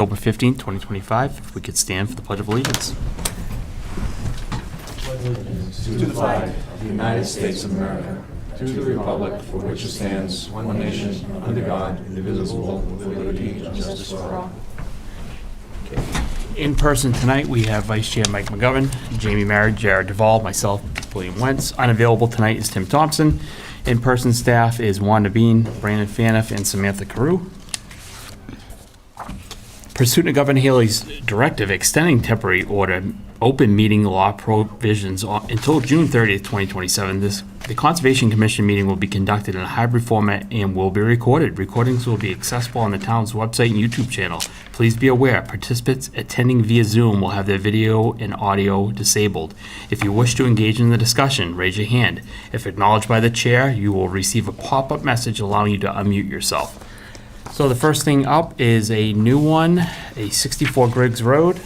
October 15th, 2025. If we could stand for the Pledge of Allegiance. To the flag of the United States of America, to the republic for which it stands, one nation, under God, indivisible, with liberty and justice for all. In person tonight, we have Vice Chair Mike McGovern, Jamie Merritt, Jared Duvall, myself, William Wentz. Unavailable tonight is Tim Thompson. In-person staff is Wanda Bean, Brandon Faniff, and Samantha Carew. Pursuant to Governor Haley's directive extending temporary order open meeting law provisions until June 30th, 2027, the Conservation Commission meeting will be conducted in a hybrid format and will be recorded. Recordings will be accessible on the town's website and YouTube channel. Please be aware, participants attending via Zoom will have their video and audio disabled. If you wish to engage in the discussion, raise your hand. If acknowledged by the chair, you will receive a pop-up message allowing you to unmute yourself. So the first thing up is a new one, a 64 Griggs Road.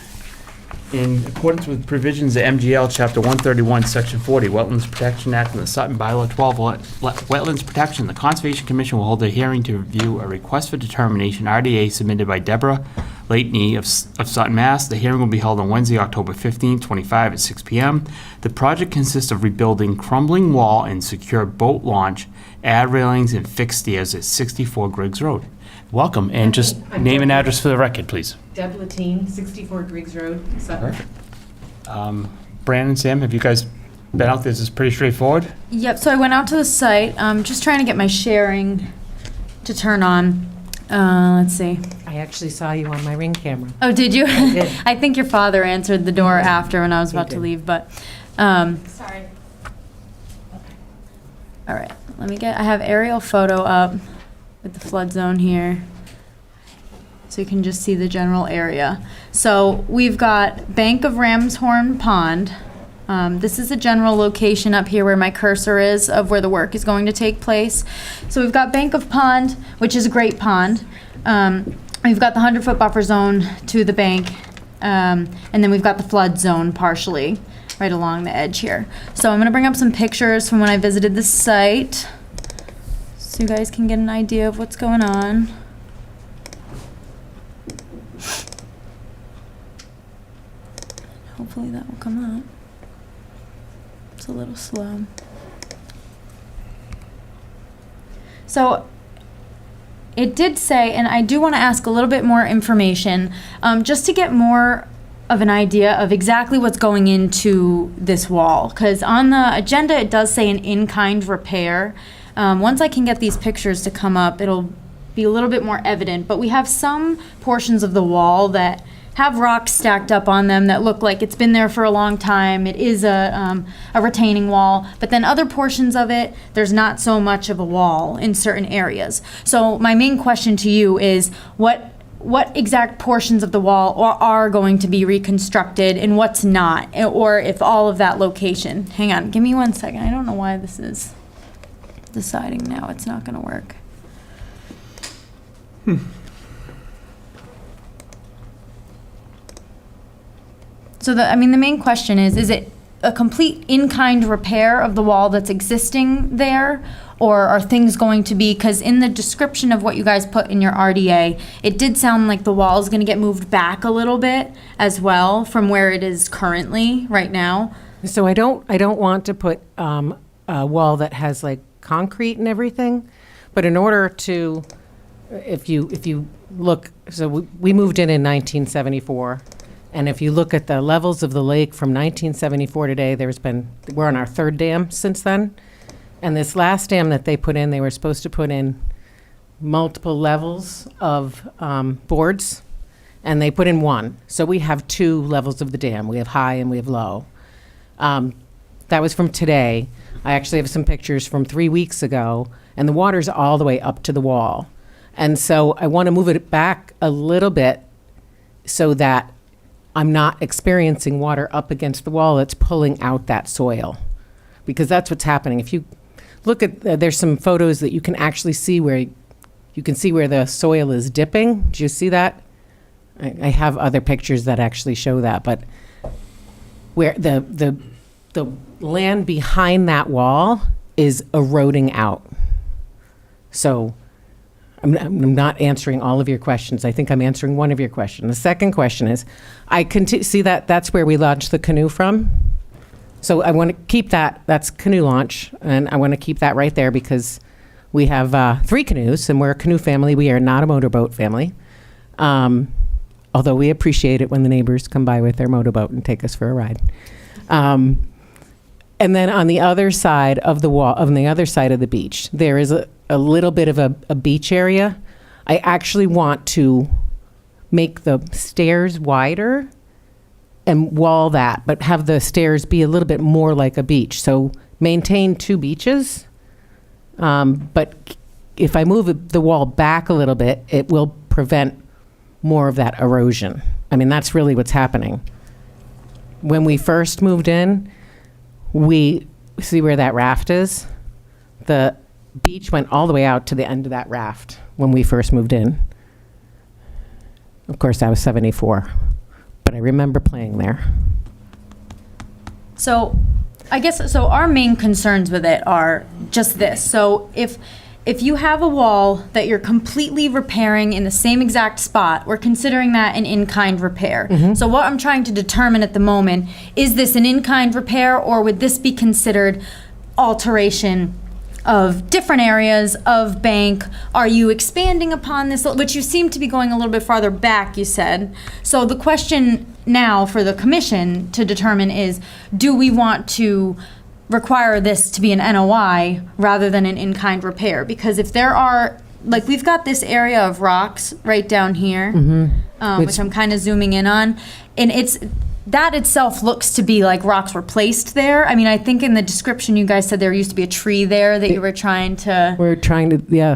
In accordance with provisions of MGL Chapter 131, Section 40, Wetlands Protection Act, and the Sutton Bylaw 12, Wetlands Protection, the Conservation Commission will hold a hearing to review a request for determination, RDA, submitted by Deborah Leitney of Sutton, Mass. The hearing will be held on Wednesday, October 15, 25 at 6 p.m. The project consists of rebuilding crumbling wall and secure boat launch, add railings, and fixed stairs at 64 Griggs Road. Welcome, and just name and address for the record, please. Deb Latine, 64 Griggs Road, Sutton. Perfect. Brandon, Sam, have you guys been out there? This is pretty straightforward. Yep, so I went out to the site, just trying to get my sharing to turn on. Let's see. I actually saw you on my Ring camera. Oh, did you? I did. I think your father answered the door after when I was He about to did. leave, but, sorry. All right, I have aerial photo up with the flood zone here. So you can just see the general area. So we've got Bank of Ramshorn Pond. This is a general location up here where my cursor is of where the work is going to take place. So we've got Bank of Pond, which is a great pond. We've got the 100-foot buffer zone to the bank. And then we've got the flood zone partially right along the edge here. So I'm gonna bring up some pictures from when I visited the site so you guys can get an idea of what's going on. Hopefully that will come up. It's a little slow. So it did say, and I do want to ask a little bit more information, just to get more of an idea of exactly what's going into this wall. Because on the agenda, it does say an in-kind repair. Once I can get these pictures to come up, it'll be a little bit more evident. But we have some portions of the wall that have rocks stacked up on them that look like it's been there for a long time. It is a retaining wall, but then other portions of it, there's not so much of a wall in certain areas. So my main question to you is, what exact portions of the wall are going to be reconstructed and what's not, or if all of that location? Hang on, give me 1 second. I don't know why this is deciding now it's not gonna work. So the main question is it a complete in-kind repair of the wall that's existing there? Or are things going to be, because in the description of what you guys put in your RDA, it did sound like the wall is gonna get moved back a little bit as well from where it is currently, right now. So I don't want to put a wall that has like concrete and everything, but in order to, if you look, so we moved in 1974. And if you look at the levels of the lake from 1974 today, we're on our third dam since then. And this last dam that they put in, they were supposed to put in multiple levels of boards, and they put in one. So we have two levels of the dam. We have high and we have low. That was from today. I actually have some pictures from 3 weeks ago, and the water's all the way up to the wall. And so I want to move it back a little bit so that I'm not experiencing water up against the wall that's pulling out that soil, because that's what's happening. If you look at, there's some photos that you can actually see where you can see where the soil is dipping. Do you see that? I have other pictures that actually show that, but where the land behind that wall is eroding out. So I'm not answering all of your questions. I think I'm answering one of your questions. The second question is, see that's where we launched the canoe from? So I want to keep that, that's canoe launch, and I want to keep that right there because we have 3 canoes, and we're a canoe family. We are not a motorboat family. Although we appreciate it when the neighbors come by with their motorboat and take us for a ride. And then on the other side of the wall, on the other side of the beach, there is a little bit of a beach area. I actually want to make the stairs wider and wall that, but have the stairs be a little bit more like a beach. So maintain 2 beaches, but if I move the wall back a little bit, it will prevent more of that erosion. I mean, that's really what's happening. When we first moved in, we see where that raft is. The beach went all the way out to the end of that raft when we first moved in. Of course, I was 74, but I remember playing there. So I guess, so our main concerns with it are just this. So if you have a wall that you're completely repairing in the same exact spot, we're considering that an in-kind repair. So what I'm trying to determine at the moment, is this an in-kind repair, or would this be considered alteration of different areas of bank? Are you expanding upon this, which you seem to be going a little bit farther back, you said. So the question now for the commission to determine is, do we want to require this to be an NOI rather than an in-kind repair? Because if there are, like, we've got this area of rocks right down here, which I'm kind of zooming in on, and that itself looks to be like rocks were placed there. I mean, I think in the description you guys said there used to be a tree there that you were trying to...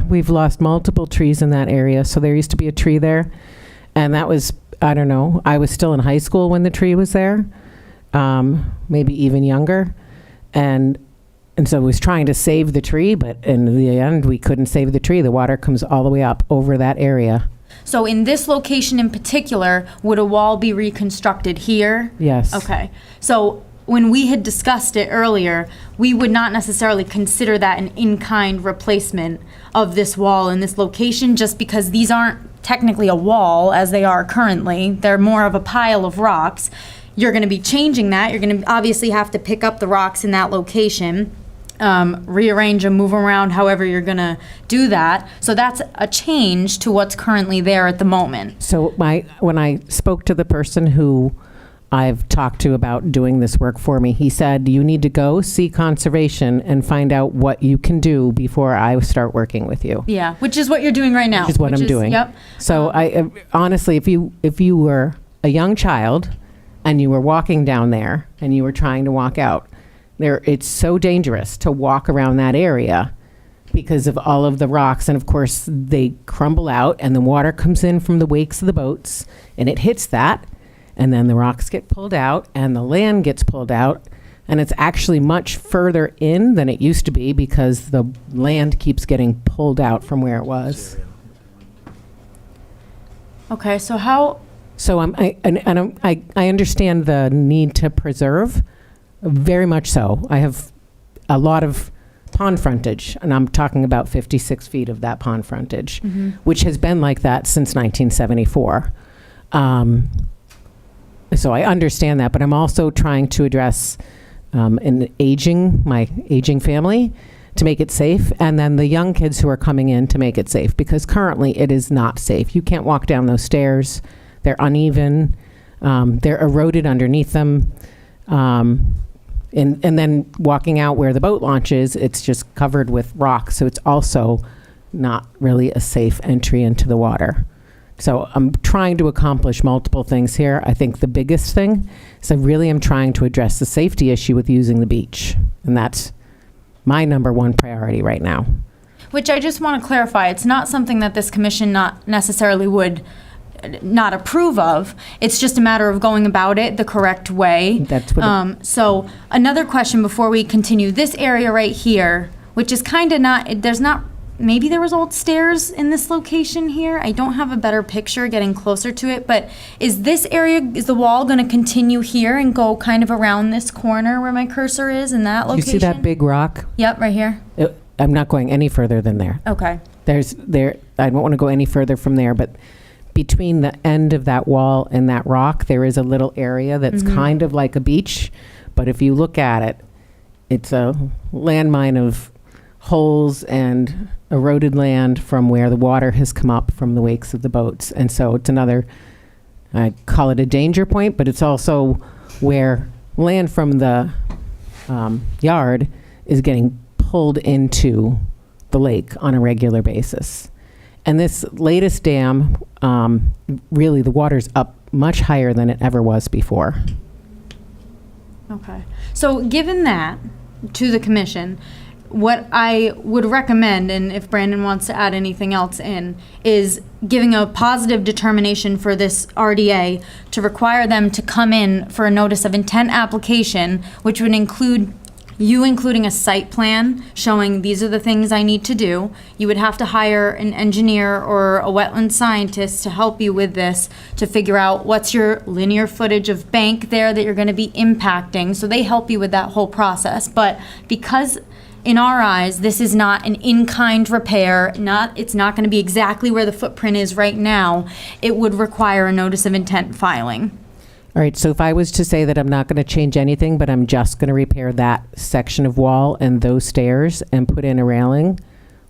We've lost multiple trees in that area. So there used to be a tree there, and that was, I don't know, I was still in high school when the tree was there, maybe even younger. And so I was trying to save the tree, but in the end, we couldn't save the tree. The water comes all the way up over that area. So in this location in particular, would a wall be reconstructed here? Yes. Okay. So when we had discussed it earlier, we would not necessarily consider that an in-kind replacement of this wall in this location, just because these aren't technically a wall as they are currently. They're more of a pile of rocks. You're going to be changing that. You're going to obviously have to pick up the rocks in that location, rearrange them, move them around, however you're going to do that. So that's a change to what's currently there at the moment. So when I spoke to the person who I've talked to about doing this work for me, he said, you need to go see conservation and find out what you can do before I start working with you. Yeah, which is what you're doing right now. Which is what I'm doing. Yep. So I honestly, if you were a young child and you were walking down there and you were trying to walk out, it's so dangerous to walk around that area because of all of the rocks. And of course, they crumble out and the water comes in from the wakes of the boats and it hits that. And then the rocks get pulled out and the land gets pulled out. And it's actually much further in than it used to be because the land keeps getting pulled out from where it was. Okay, so how... So I understand the need to preserve, very much so. I have a lot of pond frontage, and I'm talking about 56 feet of that pond frontage, which has been like that since 1974. So I understand that, but I'm also trying to address my aging family to make it safe, and then the young kids who are coming in to make it safe, because currently it is not safe. You can't walk down those stairs. They're uneven. They're eroded underneath them. And then walking out where the boat launches, it's just covered with rocks. So it's also not really a safe entry into the water. So I'm trying to accomplish multiple things here. I think the biggest thing is I really am trying to address the safety issue with using the beach. And that's my number one priority right now. Which I just want to clarify, it's not something that this commission not necessarily would not approve of. It's just a matter of going about it the correct way. That's what so another question before we continue. This area right here, which is kind of maybe there was old stairs in this location here. I don't have a better picture getting closer to it, but is the wall going to continue here and go kind of around this corner where my cursor is in that location? You see that big rock? Yep, right here. I'm not going any further than there. Okay. I don't want to go any further from there, but between the end of that wall and that rock, there is a little area that's kind of like a beach. But if you look at it, it's a landmine of holes and eroded land from where the water has come up from the wakes of the boats. And so it's another, I call it a danger point, but it's also where land from the yard is getting pulled into the lake on a regular basis. And this latest dam, really the water's up much higher than it ever was before. Okay. So given that to the commission, what I would recommend, and if Brandon wants to add anything else in, is giving a positive determination for this RDA to require them to come in for a notice of intent application, which would include you including a site plan showing these are the things I need to do. You would have to hire an engineer or a wetland scientist to help you with this, to figure out what's your linear footage of bank there that you're going to be impacting. So they help you with that whole process. But because in our eyes, this is not an in-kind repair, it's not going to be exactly where the footprint is right now, it would require a notice of intent filing. All right, so if I was to say that I'm not going to change anything, but I'm just going to repair that section of wall and those stairs and put in a railing,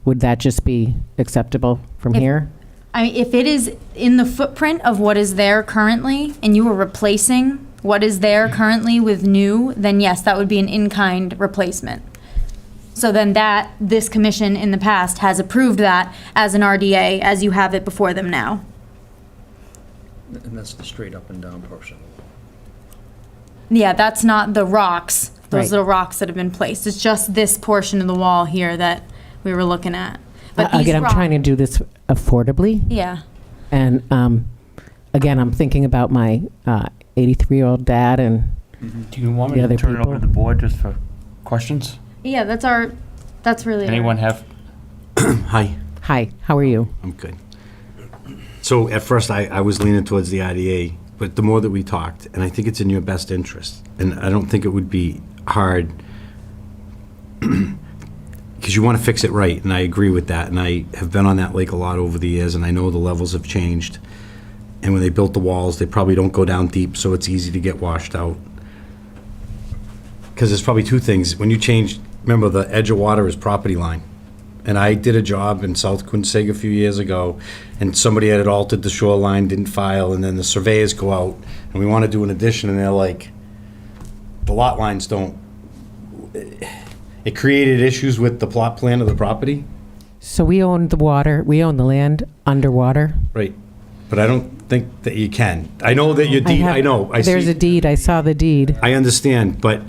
would that just be acceptable from here? If it is in the footprint of what is there currently, and you are replacing what is there currently with new, then yes, that would be an in-kind replacement. So then this commission in the past has approved that as an RDA, as you have it before them now. And that's the straight up and down portion. Yeah, that's not the rocks, those Right. little rocks that have been placed. It's just this portion of the wall here that we were looking at. But these Again, I'm trying to rock- do this affordably. Yeah. And again, I'm thinking about my 83-year-old dad and Do you want me The to other turn it over to people? the board just for questions? Yeah, that's really our- Anyone have? Hi, hi, how are you? I'm good. So at first, I was leaning towards the IDA, but the more that we talked, and I think it's in your best interest, and I don't think it would be hard, because you want to fix it right, and I agree with that, and I have been on that lake a lot over the years, and I know the levels have changed. And when they built the walls, they probably don't go down deep, so it's easy to get washed out. Because there's probably two things. When you change, remember, the edge of water is property line. And I did a job in South Quincy a few years ago, and somebody had altered the shoreline, didn't file, and then the surveyors go out, and we want to do an addition, and they're like, the lot lines don't, it created issues with the plot plan of the property. So we own the water, we own the land underwater. Right. But I don't think that you can. I know that your deed, I know, I see. There's a deed, I saw the deed. I understand, but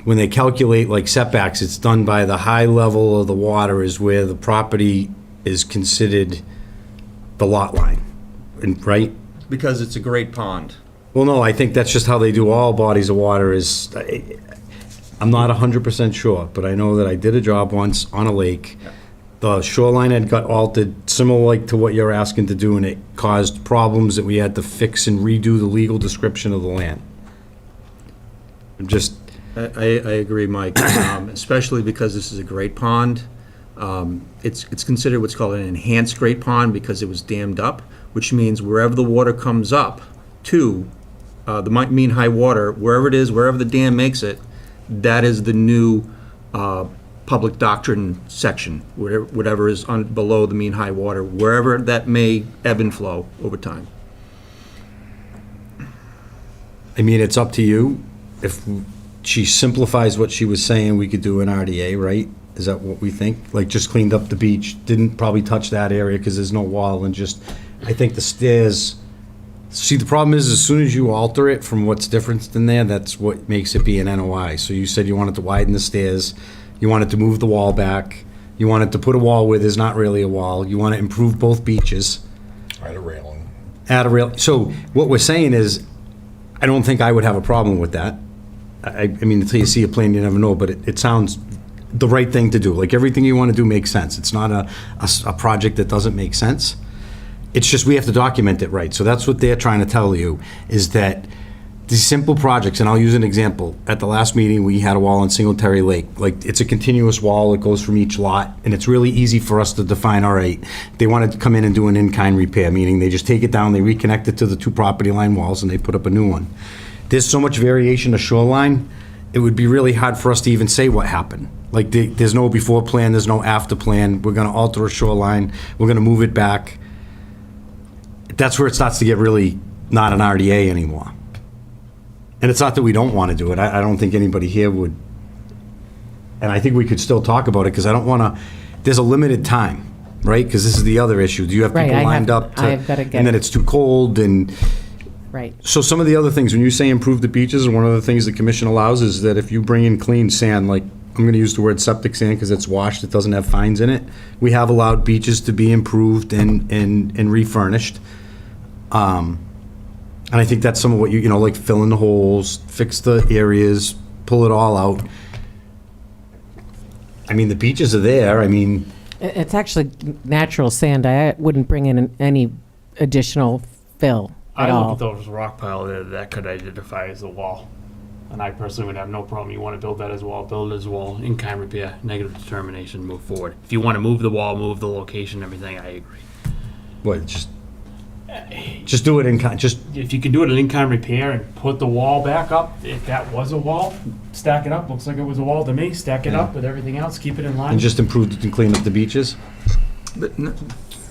when they calculate like setbacks, it's done by the high level of the water is where the property is considered the lot line, and right? Because it's a great pond. Well, no, I think that's just how they do all bodies of water is, I'm not 100% sure, but I know that I did a job once on a lake. The shoreline had got altered, similar like to what you're asking to do, and it caused problems that we had to fix and redo the legal description of the land. Just, I agree, Mike, especially because this is a great pond. It's considered what's called an enhanced great pond because it was dammed up, which means wherever the water comes up to, the mean high water, wherever it is, wherever the dam makes it, that is the new public doctrine section, whatever is below the mean high water, wherever that may ebb and flow over time. I mean, it's up to you. If she simplifies what she was saying, we could do an RDA, right? Is that what we think? Like, just cleaned up the beach, didn't probably touch that area because there's no wall, and just, I think the stairs, see, the problem is, as soon as you alter it from what's different in there, that's what makes it be an NOI. So you said you wanted to widen the stairs, you wanted to move the wall back, you wanted to put a wall where there's not really a wall, you want to improve both beaches. Add a railing. Add a rail. So what we're saying is, I don't think I would have a problem with that. I mean, until you see a plan, you never know, but it sounds the right thing to do. Like, everything you want to do makes sense. It's not a project that doesn't make sense. It's just we have to document it right. So that's what they're trying to tell you, is that these simple projects, and I'll use an example. At the last meeting, we had a wall on Singletary Lake. Like, it's a continuous wall that goes from each lot, and it's really easy for us to define, all right, they wanted to come in and do an in-kind repair, meaning they just take it down, they reconnect it to the two property line walls, and they put up a new one. There's so much variation to shoreline, it would be really hard for us to even say what happened. Like, there's no before plan, there's no after plan. We're gonna alter a shoreline, we're gonna move it back. That's where it starts to get really not an RDA anymore. And it's not that we don't want to do it. I don't think anybody here would. And I think we could still talk about it, because I don't want to, there's a limited time, right? Because this is the other issue. Do you have Right, people I have- lined up to, I've gotta get and then it. it's too cold, and Right. so some of the other things, when you say improve the beaches, and one of the things the commission allows is that if you bring in clean sand, like, I'm going to use the word septic sand because it's washed, it doesn't have fines in it. We have allowed beaches to be improved and refurnished. And I think that's some of what you know, like fill in the holes, fix the areas, pull it all out. I mean, the beaches are there. I mean, It's actually natural sand. I wouldn't bring in any additional fill at I look all. at those rock pile there that could identify as a wall. And I personally would have no problem. You want to build that as a wall, build it as a wall, in-kind repair, negative determination, move forward. If you want to move the wall, move the location, everything, I agree. what, just do it in kind, just, If you can do it an in-kind repair and put the wall back up, if that was a wall, stack it up, looks like it was a wall to me, stack it up with everything else, keep it in line. and just improve and clean up the beaches. But,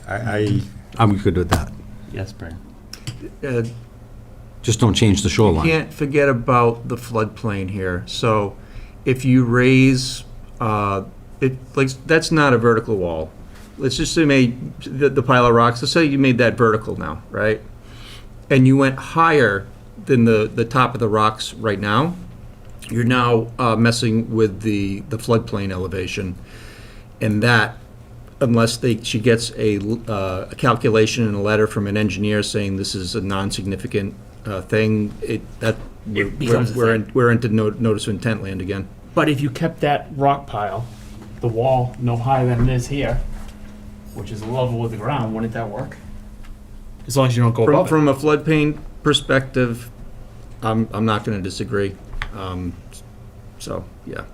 I'm good with that. Yes, Brian. uh, Just don't change the shoreline. Can't forget about the floodplain here. So if you raise, that's not a vertical wall. Let's just say you made the pile of rocks, let's say you made that vertical now, right? And you went higher than the top of the rocks right now. You're now messing with the floodplain elevation. And that, unless she gets a calculation and a letter from an engineer saying this is a non-significant thing, becomes a thing. we're into notice of intent land again. But if you kept that rock pile, the wall no higher than it is here, which is level with the ground, wouldn't that work? As long as you don't go above it. From a floodplain perspective, I'm not going to disagree. So, yeah.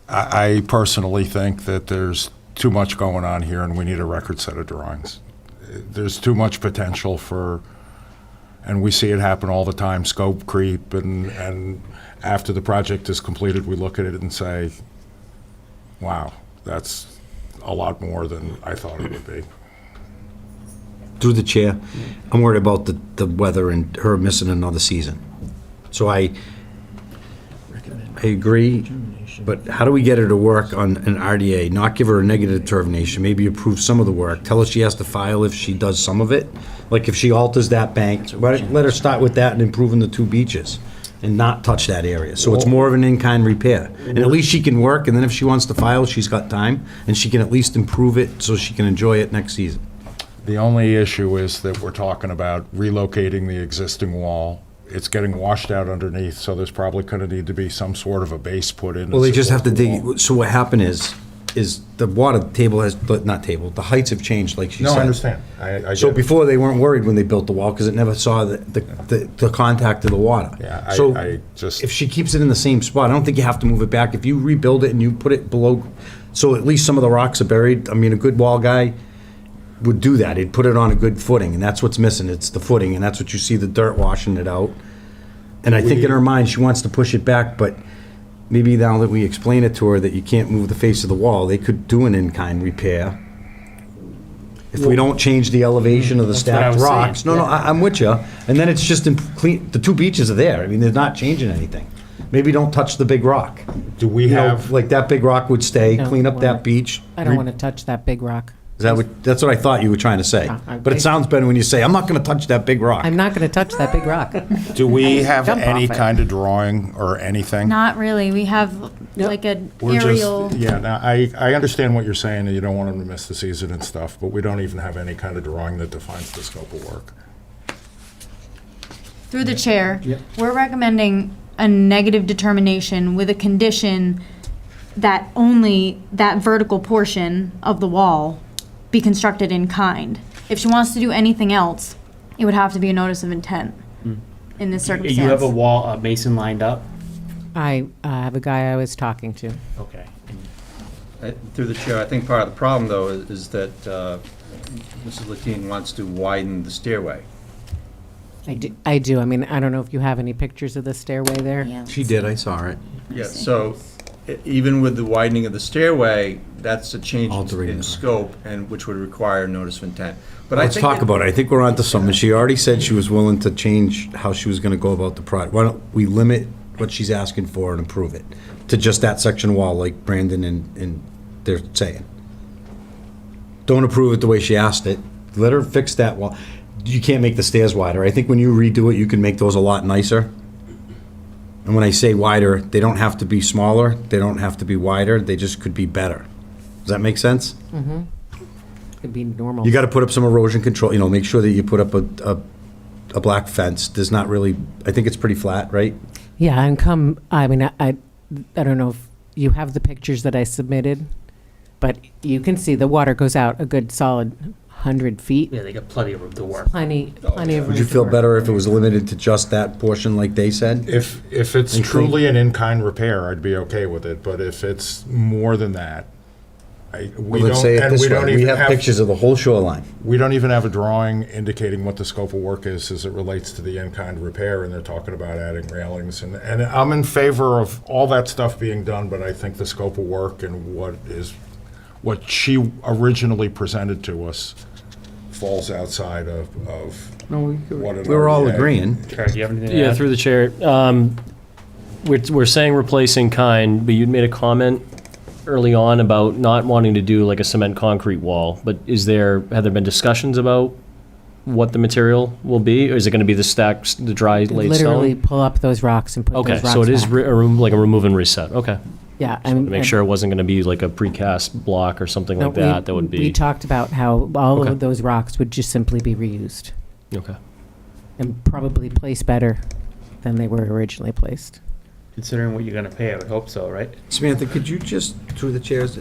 I personally think that there's too much going on here and we need a record set of drawings. There's too much potential for, and we see it happen all the time, scope creep, and after the project is completed, we look at it and say, wow, that's a lot more than I thought it would be. Through the chair, I'm worried about the weather and her missing another season. So I agree, but how do we get her to work on an RDA, not give her a negative determination, maybe approve some of the work, tell her she has to file if she does some of it? Like if she alters that bank, let her start with that and improving the two beaches and not touch that area. So it's more of an in-kind repair. And at least she can work, and then if she wants to file, she's got time, and she can at least improve it so she can enjoy it next season. The only issue is that we're talking about relocating the existing wall. It's getting washed out underneath, so there's probably going to need to be some sort of a base put in. Well, they just have to support the wall. dig, so what happened is the water table has, not table, the heights have changed, like she said. No, I understand. I So get it. before, they weren't worried when they built the wall, because it never saw the contact of the water. Yeah, So I just, if she keeps it in the same spot, I don't think you have to move it back. If you rebuild it and you put it below, so at least some of the rocks are buried, I mean, a good wall guy would do that. He'd put it on a good footing, and that's what's missing. It's the footing, and that's what you see, the dirt washing it out. And I think in her mind, she wants to push it back, but maybe now that we explain it to her that you can't move the face of the wall, they could do an in-kind repair. If we don't change the elevation of the That's what I stacked was saying. rocks. No, I'm with you. And then it's just clean, the two beaches are there. I mean, they're not changing anything. Maybe don't touch the big rock. do we You know, have, like that big rock would stay, No, clean up well, that beach. I don't want to touch that big rock. Is that what, that's what I thought you were trying to say. But it sounds better when you say, I'm not gonna touch that big rock. I'm not going to touch that big rock. do we have Jump any off it. kind of drawing or anything? Not really. We have like an We're just- aerial. Yeah, now, I understand what you're saying, and you don't want them to miss the season and stuff, but we don't even have any kind of drawing that defines the scope of work. Through the chair, we're recommending a negative determination with a condition that only that vertical portion of the wall be constructed in kind. If she wants to do anything else, it would have to be a notice of intent. in this circumstance. You have a wall, a mason lined up? I have a guy I was talking to. Okay. Through the chair, I think part of the problem, though, is that Mrs. Latine wants to widen the stairway. I do. I mean, I don't know if you have any pictures of the stairway there. Yeah. She did, I saw it. Yeah, so even with the widening of the stairway, that's a change Altering in it. scope, and which would require notice of intent. But I Let's think talk that- about it. I think we're onto something. She already said she was willing to change how she was gonna go about the project. Why don't we limit what she's asking for and approve it to just that section wall, like Brandon and they're saying? Don't approve it the way she asked it. Let her fix that wall. You can't make the stairs wider. I think when you redo it, you can make those a lot nicer. And when I say wider, they don't have to be smaller, they don't have to be wider, they just could be better. Does that make sense? Could be normal. You gotta put up some erosion control, make sure that you put up a black fence. There's not really, I think it's pretty flat, right? Yeah, and I mean, I don't know if you have the pictures that I submitted, but you can see the water goes out a good solid 100 feet. Yeah, they got plenty of room to work. Plenty of room. Would you to feel work. better if it was limited to just that portion like they said? If it's And clean- truly an in-kind repair, I'd be okay with it, but if it's more than that, we Well, let's say don't, it and this we don't way, we even have pictures of the whole shoreline. we don't even have a drawing indicating what the scope of work is as it relates to the in-kind repair, and they're talking about adding railings, and I'm in favor of all that stuff being done, but I think the scope of work and what she originally presented to us falls outside of what it We were all already had. agreeing. Kurt, do you have anything to Yeah, add? through the chair. We're saying replacing kind, but you'd made a comment early on about not wanting to do like a cement concrete wall. But have there been discussions about what the material will be? Or is it going to be the dry laid Literally stone? pull up those rocks and put Okay, those rocks so it is back. like a remove and reset. Okay. Yeah. To make sure it wasn't going to be like a precast block or something like that. That would We be, talked about how all Okay. of those rocks would just simply be reused okay. and probably placed better than they were originally placed. Considering what you're gonna pay, I would hope so, right? Samantha, could you just, through the chairs,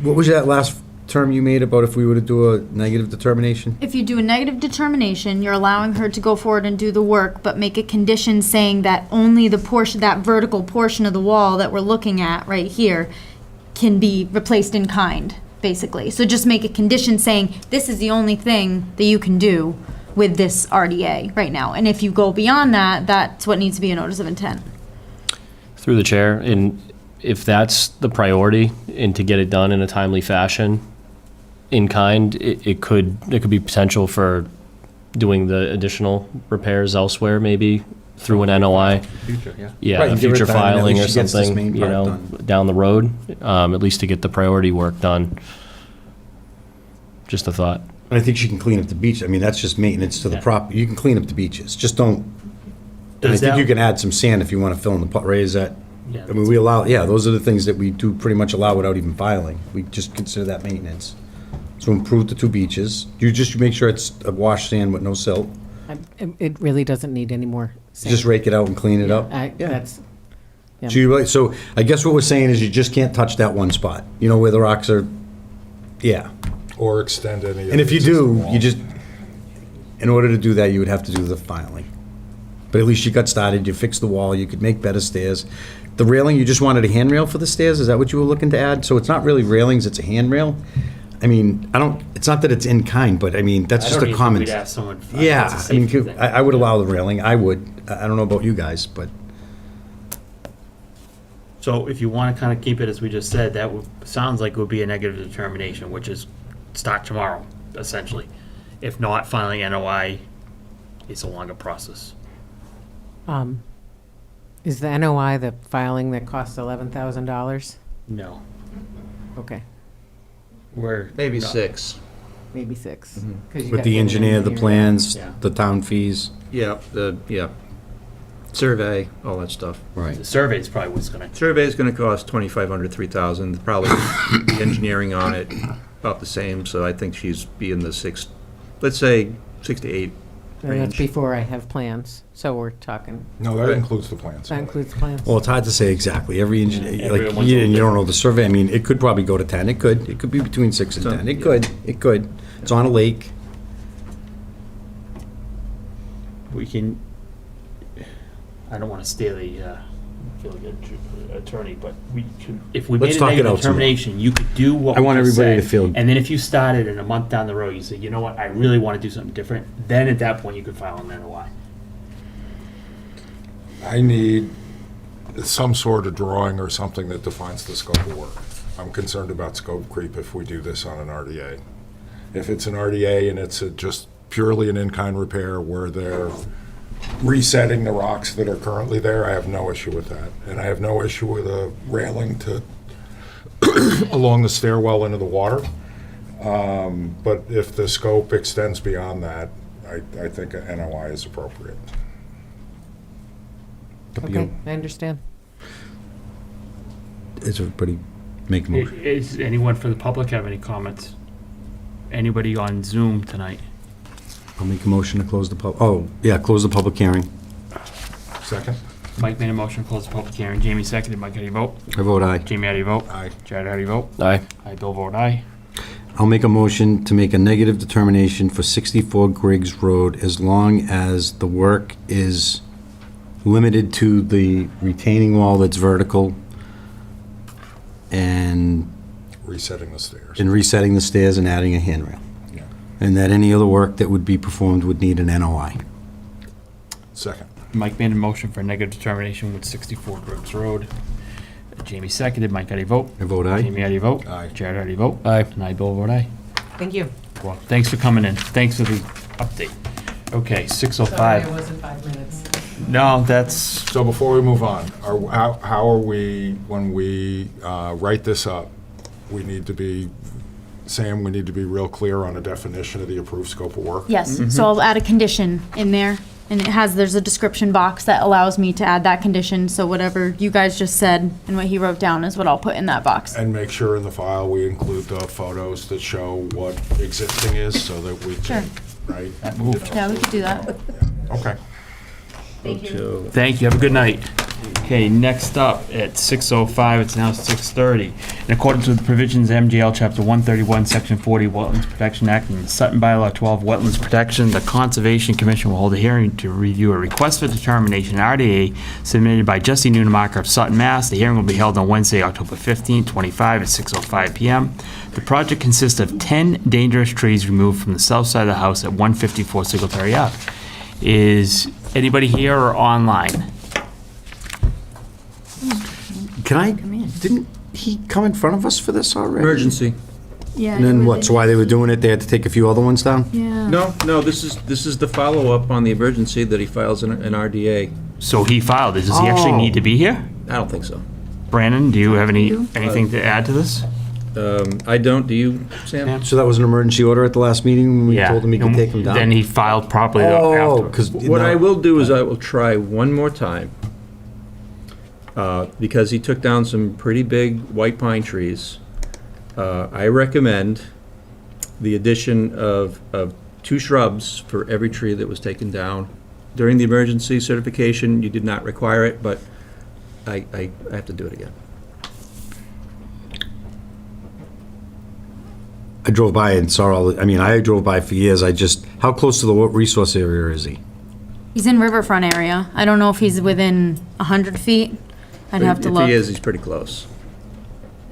what was that last term you made about if we were to do a negative determination? If you do a negative determination, you're allowing her to go forward and do the work, but make a condition saying that only the portion, that vertical portion of the wall that we're looking at right here can be replaced in kind, basically. So just make a condition saying, this is the only thing that you can do with this RDA right now. And if you go beyond that, that's what needs to be a notice of intent. Through the chair, and if that's the priority, and to get it done in a timely fashion, in kind, there could be potential for doing the additional repairs elsewhere, maybe through an NOI. Future, yeah. Yeah, Right, a and give her future time, and at filing or least she gets this something, main part done. down the road, at least to get the priority work done. Just a thought. I think she can clean up the beach. I mean, that's just maintenance to the Yeah. prop. You can clean up the beaches. Just don't, I Does think that- you can add some sand if you want to fill in the pot, right? Is that, Yeah, I mean, we allow, yeah, those are the things that we do pretty much allow without even filing. We just consider that maintenance. So improve the two beaches. You just make sure it's a wash sand with no silt. It really doesn't need any more sand. Just rake it out and clean it up. Yeah. That's, So I guess what we're saying is you just can't touch that one spot. You know where the rocks are, yeah. Or extend any of And if the you do, existing you wall. just, in order to do that, you would have to do the filing. But at least you got started, you fixed the wall, you could make better stairs. The railing, you just wanted a handrail for the stairs? Is that what you were looking to add? So it's not really railings, it's a handrail? I mean, it's not that it's in kind, but I mean, that's I just don't a even common. think we'd ask someone. Yeah, It's a I mean, safety thing. I would allow the railing, I would. I don't know about you guys, but. So if you want to kind of keep it as we just said, that sounds like it would be a negative determination, which is start tomorrow, essentially. If not, filing NOI is a longer process. is the NOI the filing that costs $11,000? No, Okay, we're. Maybe not- 6. maybe 6. 'Cause you With got the engineer, the plans, Yeah. the town fees. Yeah, survey, all that stuff. Right. The survey's probably what's gonna, Survey is gonna cost 2,500, 3,000, probably the engineering on it about the same, so I think she's be in the 6, let's say 6 to 8 And that's range. before I have plans, so we're talking, No, that Right. includes the plans. that includes plans. Well, it's hard to say exactly. Every engineer, like, everyone's you a little don't know the survey. I mean, it could probably go to 10. It could. It could be between 6 and So, 10. It yeah. could. It could. It's on a lake. we can, I don't want to steal the, feel like an attorney, but we could, if we Let's made a talk it negative out tomorrow. determination, you could do what I we want just everybody to said, feel- and then if you started in a month down the road, you say, you know what, I really want to do something different, then at that point, you could file an NOI. I need some sort of drawing or something that defines the scope of work. I'm concerned about scope creep if we do this on an RDA. If it's an RDA and it's just purely an in-kind repair where they're resetting the rocks that are currently there, I have no issue with that. And I have no issue with a railing to, along the stairwell into the water. But if the scope extends beyond that, I think a NOI is appropriate. Okay, I understand. Is everybody make a motion? Is anyone for the public have any comments? Anybody on Zoom tonight? I'll make a motion to close the close the public hearing. Second? Mike made a motion to close the public hearing. Jamie seconded. Mike, how do you vote? I vote aye. Jamie, how do you vote? Aye. Jared, how do you vote? Aye. I, Bill, vote aye. I'll make a motion to make a negative determination for 64 Griggs Road as long as the work is limited to the retaining wall that's vertical and Resetting the stairs. resetting the stairs and adding a handrail. Yeah. And that any other work that would be performed would need an NOI. Second. Mike made a motion for a negative determination with 64 Brooks Road. Jamie seconded. Mike, how do you vote? I vote aye. Jamie, how do you vote? Aye. Jared, how do you vote? Aye. And I, Bill, vote aye. Thank you. Well, thanks for coming in. Thanks for the update. Okay, 6:05. wasn't 5 minutes. No, that's, So before we move on, how are we, when we write this up, we need to be, Sam, we need to be real clear on a definition of the approved scope of work? Yes, so I'll add a condition in there, and there's a description box that allows me to add that condition, so whatever you guys just said and what he wrote down is what I'll put in that box. And make sure in the file we include the photos that show what existing is so that we Sure. can, right? that moved. Yeah, we could do that. Okay. Thank you. Have a good night. Okay, next up at 6:05, it's now 6:30. In accordance with the provisions of MGL Chapter 131, Section 40 Wetlands Protection Act and Sutton Bylaw 12 Wetlands Protection, the Conservation Commission will hold a hearing to review a request for determination RDA submitted by Jesse Nunemacher of Sutton, Mass. The hearing will be held on Wednesday, October 15, 25 at 6:05 p.m. The project consists of 10 dangerous trees removed from the south side of the house at 154 Singletary Ave. Is anybody here or online? Didn't he come in front of us for this already? Emergency. Yeah. And then what, so while they were doing it, they had to take a few other ones down? Yeah. No, this is the follow-up on the emergency that he files an RDA. So he filed. Does he actually need to be here? I don't think so. Brandon, do you have anything to add to this? I don't, do you, Sam? So that was an emergency order at the last meeting when we told him he could and take them down? Then he filed properly Oh, after. because. What I will do is I will try one more time, because he took down some pretty big white pine trees. I recommend the addition of 2 shrubs for every tree that was taken down. During the emergency certification, you did not require it, but I have to do it again. I drove by and saw I drove by for years, how close to the resource area is he? He's in riverfront area. I don't know if he's within 100 feet. I'd have to If look. he is, he's pretty close.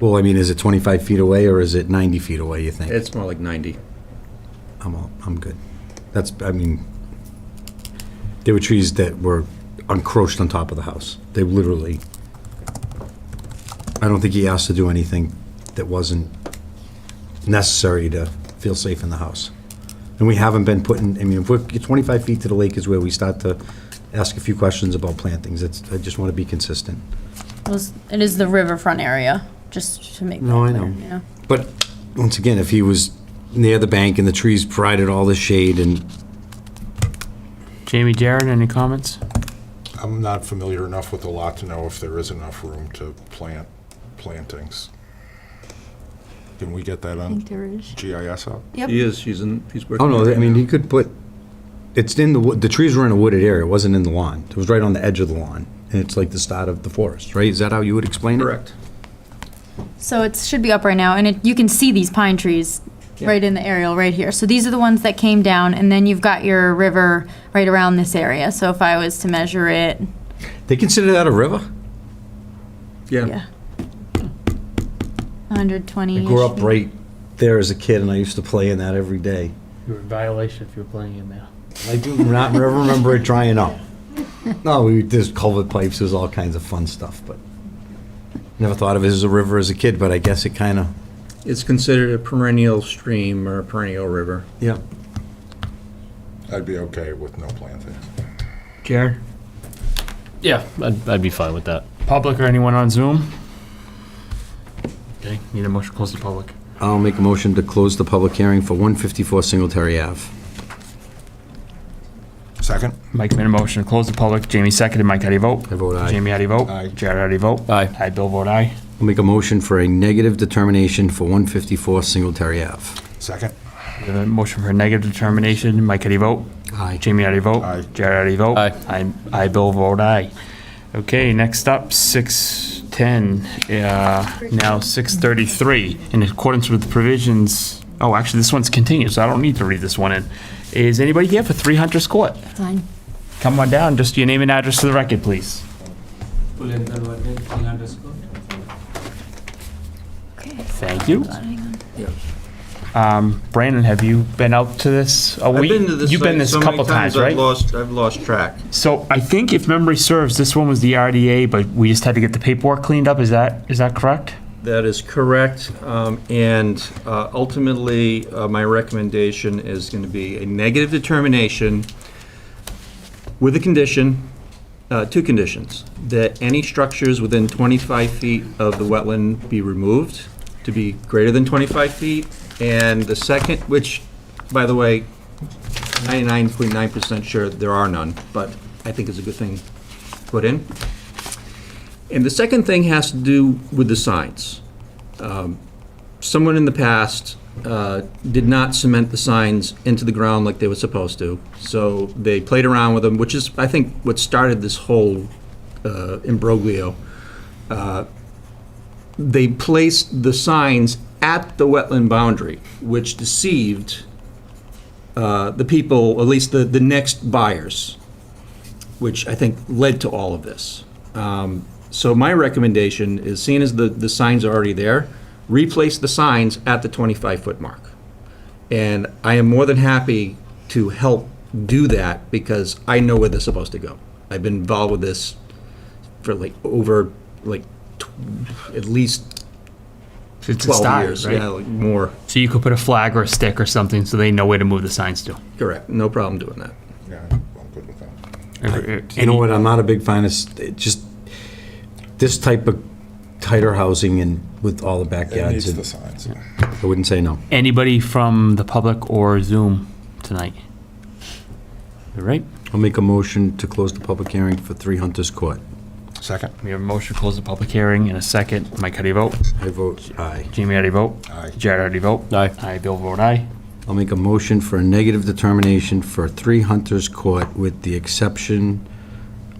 Well, is it 25 feet away or is it 90 feet away, you think? It's more like 90. I'm good. There were trees that were encroached on top of the house. They literally, I don't think he asked to do anything that wasn't necessary to feel safe in the house. And we haven't been putting, if we're 25 feet to the lake is where we start to ask a few questions about plantings. I just want to be consistent. It is the riverfront area, just to make that No, I clear, know. yeah. But once again, if he was near the bank and the trees provided all the shade and Jamie, Jared, any comments? I'm not familiar enough with the lot to know if there is enough room to plant plantings. Can we get that I on think there is. GIS up? Yep. He's working. oh no, right now. he could put, it's in the trees were in a wooded area, it wasn't in the lawn. It was right on the edge of the lawn, and it's like the start of the forest, right? Is that how you would explain it? Correct. So it should be up right now, and you can see these pine trees right in the aerial right here. So these are the ones that came down, and then you've got your river right around this area. So if I was to measure it, They consider that a river? yeah. 120. I grew up right there as a kid, and I used to play in that every day. You're in violation if you're playing in there. I do not remember it drying up. No, there's culvert pipes, there's all kinds of fun stuff, but never thought of it as a river as a kid, but I guess it kind of, It's considered a perennial stream or a perennial river. yeah. I'd be okay with no planting. Jared? Yeah, I'd be fine with that. Public or anyone on Zoom? Okay, need a motion to close the public. I'll make a motion to close the public hearing for 154 Singletary Ave. Second? Mike made a motion to close the public. Jamie seconded. Mike, how do you vote? I vote aye. Jamie, how do you vote? Aye. Jared, how do you vote? Aye. Aye, Bill vote aye. I'll make a motion for a negative determination for 154 Singletary Ave. Second? We have a motion for a negative determination. Mike, how do you vote? Aye. Jamie, how do you vote? Aye. Jared, how do you vote? Aye. Aye, Bill vote aye. Okay, next up, 6:10, now 6:33. In accordance with the provisions, oh, actually, this one's continued, so I don't need to read this one in. Is anybody here for 3 Hunters Court? Fine. Come on down, just your name and address to the record, please. Okay. Thank you. Hold on, hang on. Brandon, have you been out to this? I've been to this You've been site this so a many couple times, I've right? lost track. So I think if memory serves, this one was the RDA, but we just had to get the paperwork cleaned up. Is that correct? That is correct, and ultimately, my recommendation is going to be a negative determination with a condition, 2 conditions, that any structures within 25 feet of the wetland be removed to be greater than 25 feet, and the second, which, by the way, 99.9% sure there are none, but I think is a good thing to put in. And the second thing has to do with the signs. Someone in the past did not cement the signs into the ground like they were supposed to, so they played around with them, which is, I think, what started this whole imbroglio. They placed the signs at the wetland boundary, which deceived the people, at least the next buyers, which I think led to all of this. So my recommendation is, seeing as the signs are already there, replace the signs at the 25-foot mark. And I am more than happy to help do that because I know where they're supposed to go. I've been involved with this for at least It's 12 started, years, right? yeah, like more. So you could put a flag or a stick or something so they know where to move the signs to. Correct, no problem doing that. Yeah, I'm good with that. You know what, I'm not a big fan of, just this type of tighter housing and with all the It backyards, needs the and signs. I wouldn't say no. Anybody from the public or Zoom tonight? All right, I'll make a motion to close the public hearing for 3 Hunters Court. Second? we have a motion to close the public hearing in a second. Mike, how do you vote? I vote aye. Jamie, how do you vote? Aye. Jared, how do you vote? Aye. Aye, Bill vote aye. I'll make a motion for a negative determination for 3 Hunters Court with the exception,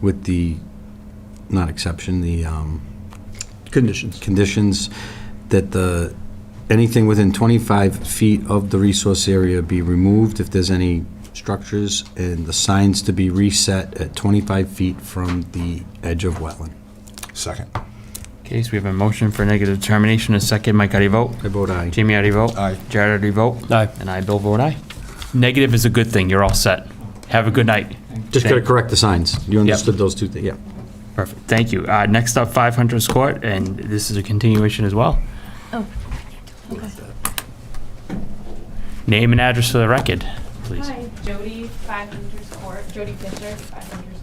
with the, not exception, the Conditions. conditions that anything within 25 feet of the resource area be removed if there's any structures, and the signs to be reset at 25 feet from the edge of wetland. Second? Okay, so we have a motion for negative determination, a second. Mike, how do you vote? I vote aye. Jamie, how do you vote? Aye. Jared, how do you vote? Aye. And I, Bill, vote aye. Negative is a good thing. You're all set. Have a good night. Just gotta correct the signs. You understood those two things, yeah. Perfect. Thank you. Next up, 5 Hunters Court, and this is a continuation as well. Oh, okay. Name and address for the record, please. Hi, Jody, 5 Hunters Court, Jody Fisher, 5 Hunters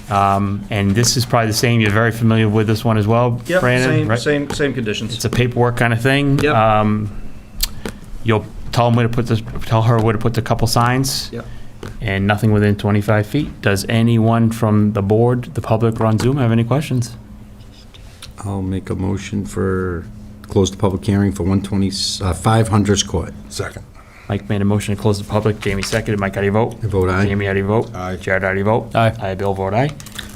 Court. And this is probably the same. You're very familiar with this one as well, Yep, Brandon, right? same conditions. It's a paperwork kind of thing. Yep. You'll tell them where to put tell her where to put the couple signs. Yep. And nothing within 25 feet. Does anyone from the board, the public, or on Zoom have any questions? I'll make a motion for, close the public hearing for 5 Hunters Court. Second? Mike made a motion to close the public. Jamie seconded. Mike, how do you vote? I vote aye. Jamie, how do you vote? Aye. Jared, how do you vote? Aye. Aye, Bill, vote aye.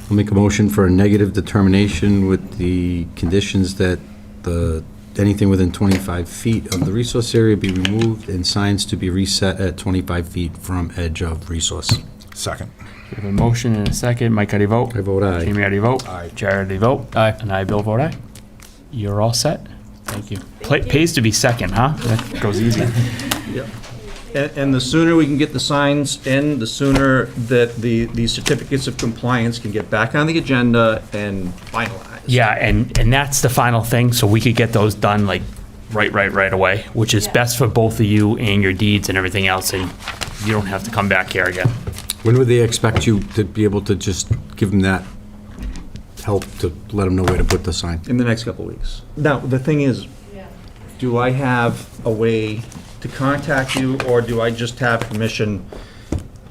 I'll make a motion for a negative determination with the conditions that the anything within 25 feet of the resource area be removed and signs to be reset at 25 feet from edge of resource. Second. We have a motion and a second. Mike, how do you vote? I vote aye. Jamie, how do you vote? Aye. Jared, how do you vote? Aye. And I, Bill, vote aye. You're all set? Thank you. Pays to be second, huh? That goes easy. And the sooner we can get the signs in, the sooner that the certificates of compliance can get back on the agenda and finalized. Yeah, and that's the final thing, so we could get those done like right away, which is best for both of you and your deeds and everything else, and you don't have to come back here again. When would they expect you to be able to just give them that help to let them know where to put the sign? In the next couple of weeks. Now, the thing is, do I have a way to contact you, or do I just have permission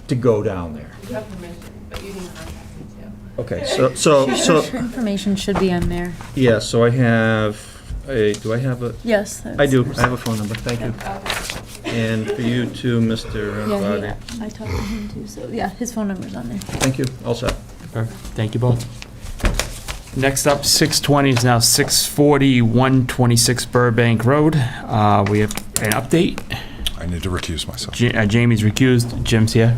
to go down there? You have permission, but you can contact me too. Okay, so, Information should be on there. yeah, so I have do I have a, Yes. I do, I have a phone number, thank you. And for you too, Mr. Yeah, Vardy. I talked to him too, so yeah, his phone number's on there. Thank you, all set. Perfect. Thank you both. Next up, 620 is now 640, 126 Burbank Road. We have an update. I need to recuse myself. Jamie's recused. Jim's here.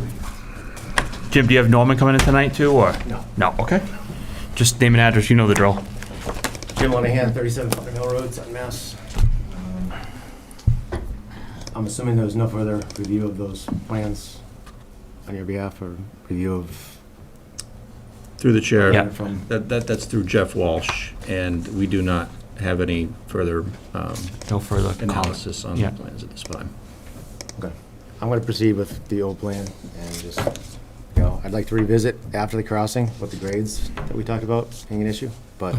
Jim, do you have Norman coming in tonight too, or? No. No, okay. Just name and address, you know the drill. Jim Monahan, 37 Putnam Hill Road, Sutton, Mass. I'm assuming there was no further review of those plans on your behalf, or review of... Through the chair. Yeah. From, That's through Jeff Walsh, and we do not have any further No further comment. analysis on Yeah. the plans at this time. okay. I'm going to proceed with the old plan, and just, you know, I'd like to revisit after the crossing what the grades that we talked about being an issue, but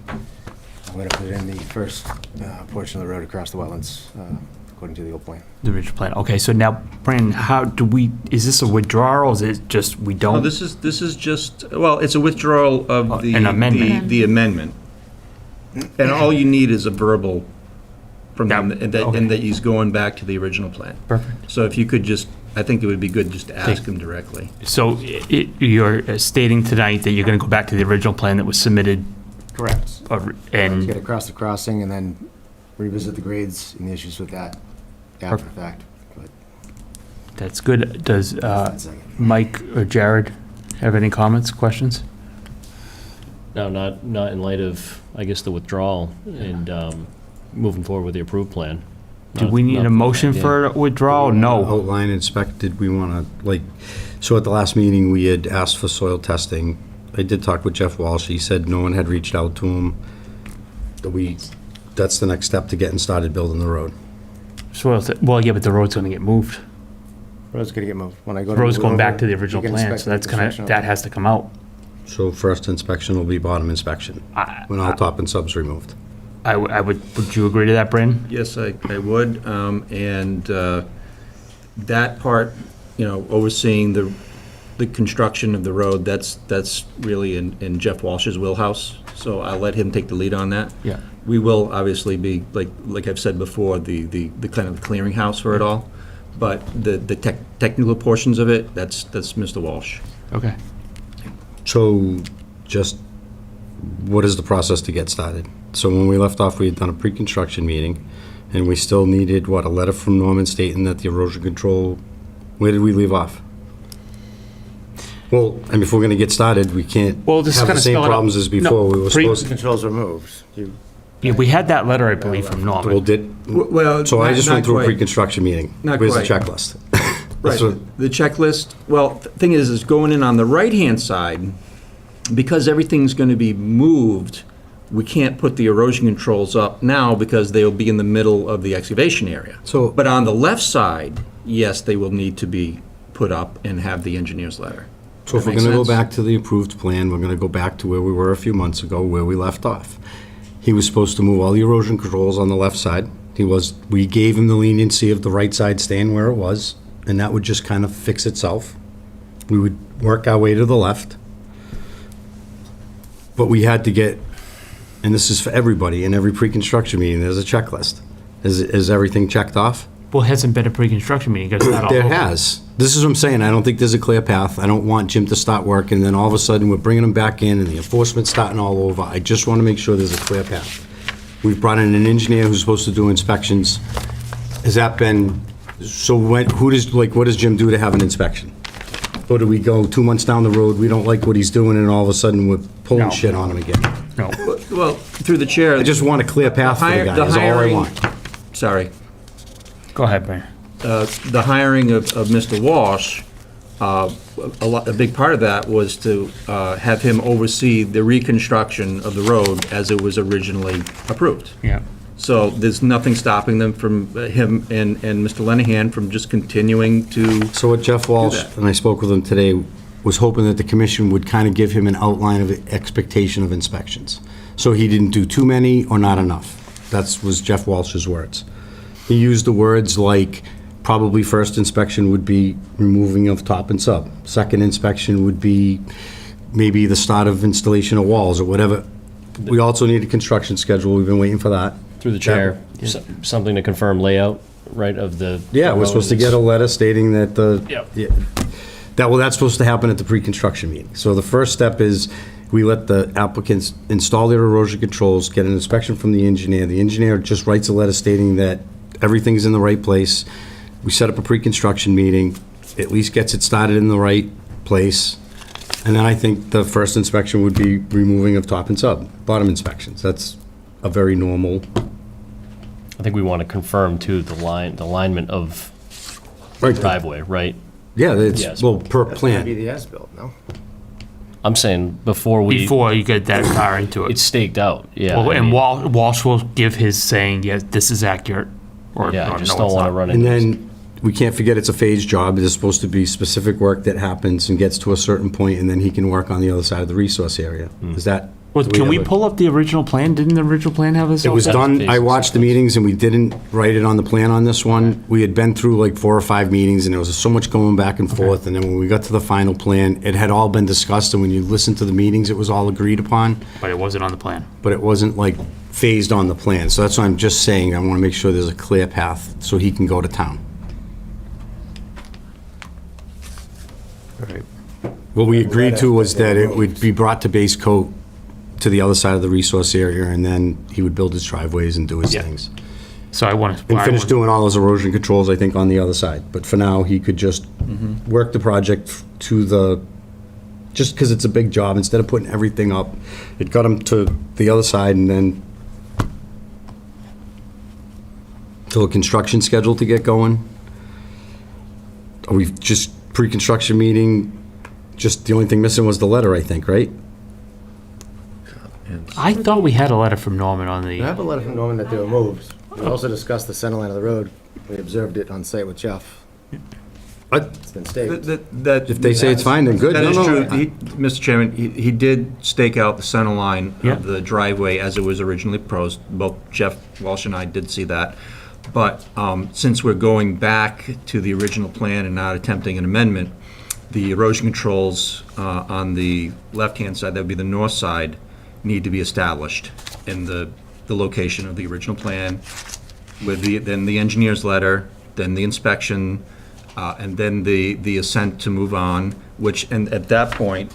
I'm going to put it in the first portion of the road across the wetlands, according to the old plan. The original plan. Okay, so now, Brandon, how do we, is this a withdrawal, or is it just we No, don't? this is just, well, it's a withdrawal of the... An amendment. The amendment. And all you need is a verbal from him, That- and that, okay. and that he's going back to the original plan. Perfect. So if you could just, I think it would be good just to ask him directly. So you're stating tonight that you're going to go back to the original plan that was submitted, Correct. or- Get and, across the crossing and then revisit the grades and the issues with that after the fact. But that's good. Does that's the second. Mike or Jared have any comments, questions? No, not in light of, I guess, the withdrawal and moving forward with the approved plan. Do Not- we need not- a motion yeah. for withdrawal? No. Outline inspected, we want to, like, so at the last meeting, we had asked for soil testing. I did talk with Jeff Walsh, he said no one had reached out to him. That's the next step to getting started building the road. Well, yeah, but the road's going to get moved. Road's gonna get moved. When I go The to. road's move going back over, to the you original can plan, inspect so that's the gonna, construction that of it. has to come out. So first inspection will be bottom inspection, when all top and sub's removed. I would you agree to that, Brandon? Yes, I would, and that part, you know, overseeing the construction of the road, that's really in Jeff Walsh's wheelhouse, so I'll let him take the lead on that. Yeah. We will obviously be, like I've said before, the kind of clearinghouse for it all, but the technical portions of it, that's Mr. Walsh. Okay. So just, what is the process to get started? So when we left off, we had done a pre-construction meeting, and we still needed, what, a letter from Norman stating that the erosion control, where did we leave off? Well, I mean, if we're gonna get started, we can't Well, just have the kinda same spell it out. problems as before. We were pre- supposed to. Controls are moved. Yeah, we had that letter, I believe, from Well, Norman. Well, So I just went through a quite. pre-construction meeting. Not Where's the quite. checklist? Right, That's what- the checklist, well, thing is going in on the right-hand side, because everything's gonna be moved, we can't put the erosion controls up now because they'll be in the middle of the excavation area. So- But on the left side, yes, they will need to be put up and have the engineer's letter. So if That we're make gonna go sense? back to the approved plan, we're gonna go back to where we were a few months ago, where we left off. He was supposed to move all the erosion controls on the left side. We gave him the leniency of the right side staying where it was, and that would just kind of fix itself. We would work our way to the left. But we had to get, and this is for everybody, in every pre-construction meeting, there's a checklist. Is everything checked off? Well, it hasn't been a pre-construction meeting, because it's not all There over. has. This is what I'm saying, I don't think there's a clear path. I don't want Jim to start work, and then all of a sudden, we're bringing him back in, and the enforcement's starting all over. I just want to make sure there's a clear path. We've brought in an engineer who's supposed to do inspections. Has that been, so when, what does Jim do to have an inspection? Or do we go 2 months down the road, we don't like what he's doing, and all of a sudden we're pulling No. shit on him again? No. Well, through the chair. I just want a clear path for the guy, is all I want. Sorry. Go ahead, Brian. The hiring of Mr. Walsh, a big part of that was to have him oversee the reconstruction of the road as it was originally approved. Yeah. So there's nothing stopping them from, him and Mr. Lenahan from just continuing to, So what Jeff Walsh, that. and I spoke with him today, was hoping that the commission would kind of give him an outline of expectation of inspections. So he didn't do too many or not enough. That was Jeff Walsh's words. He used the words like, probably first inspection would be removing of top and sub. Second inspection would be maybe the start of installation of walls or whatever. We also need a construction schedule. We've been waiting for that. Through the chair, something to confirm layout, right, of the. Yeah, we're supposed to get a letter stating that the. Yep. Yeah. That's supposed to happen at the pre-construction meeting. So the first step is we let the applicants install their erosion controls, get an inspection from the engineer. The engineer just writes a letter stating that everything's in the right place. We set up a pre-construction meeting, at least gets it started in the right place. And then I think the first inspection would be removing of top and sub, bottom inspections. That's a very normal. I think we want to confirm too, the alignment of Right. driveway, right? Yeah, it's, Yes. well, per That's gonna be plan. the as-built, no? I'm saying before Before you get that far into it's it. staked out, yeah. Well, I and mean, Walsh will give his saying, yes, this is accurate. Or Yeah, or I just no, don't it's want to not. run And into. then, we can't forget it's a phased job. There's supposed to be specific work that happens and gets to a certain point, and then he can work on the other side of the resource area. Is that? Well, do can we have a- pull up the original plan? Didn't the original plan have this? It was That's done, I phases. watched the meetings, and we didn't write it on the plan on this one. We had been through like 4 or 5 meetings, and there was so much going back and forth, and then when we got to the final plan, it had all been discussed, and when you listened to the meetings, it was all agreed upon, But it wasn't on the plan. but it wasn't like phased on the plan. So that's why I'm just saying, I want to make sure there's a clear path so he can go to town. What we agreed to was that it would be brought to base coat to the other side of the resource area, and then he would build his driveways and do his Yeah. things. So I want to. And finish doing all his erosion controls, I think, on the other side. But for now, he could just work the project to the, just because it's a big job, instead of putting everything up, it got him to the other side and then till a construction schedule to get going. Are we just pre-construction meeting, just the only thing missing was the letter, I think, right? I thought we had a letter from Norman on We have the. a letter from Norman that they were moved. We also discussed the center line of the road. We observed it on site with Jeff. But It's been staked. if they say it's fine, then good. That No, is no, true. I- Mr. Chairman, he did stake out the center line Yeah. of the driveway as it was originally proposed. Both Jeff Walsh and I did see that. But since we're going back to the original plan and not attempting an amendment, the erosion controls on the left-hand side, that would be the north side, need to be established in the location of the original plan with then the engineer's letter, then the inspection, and then the assent to move on, which, and at that point,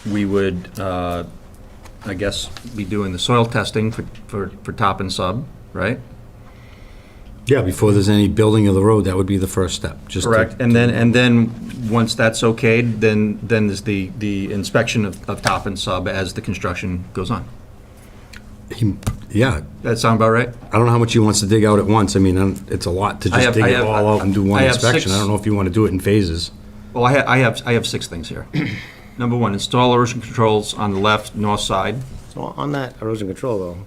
we would, I guess, be doing the soil testing for top and sub, right? Yeah, before there's any building of the road, that would be the first step. Just to- Correct, and then, once that's okayed, then there's the inspection of top and sub as the construction goes on. Yeah, That sound about right? I don't know how much he wants to dig out at once. I mean, it's a lot to I just have- dig I it have- all out and do one I have inspection. I 6 don't know if you want to do it in phases. Well, I have 6 things here. Number 1, install erosion controls on the left, north side. So on that erosion control though,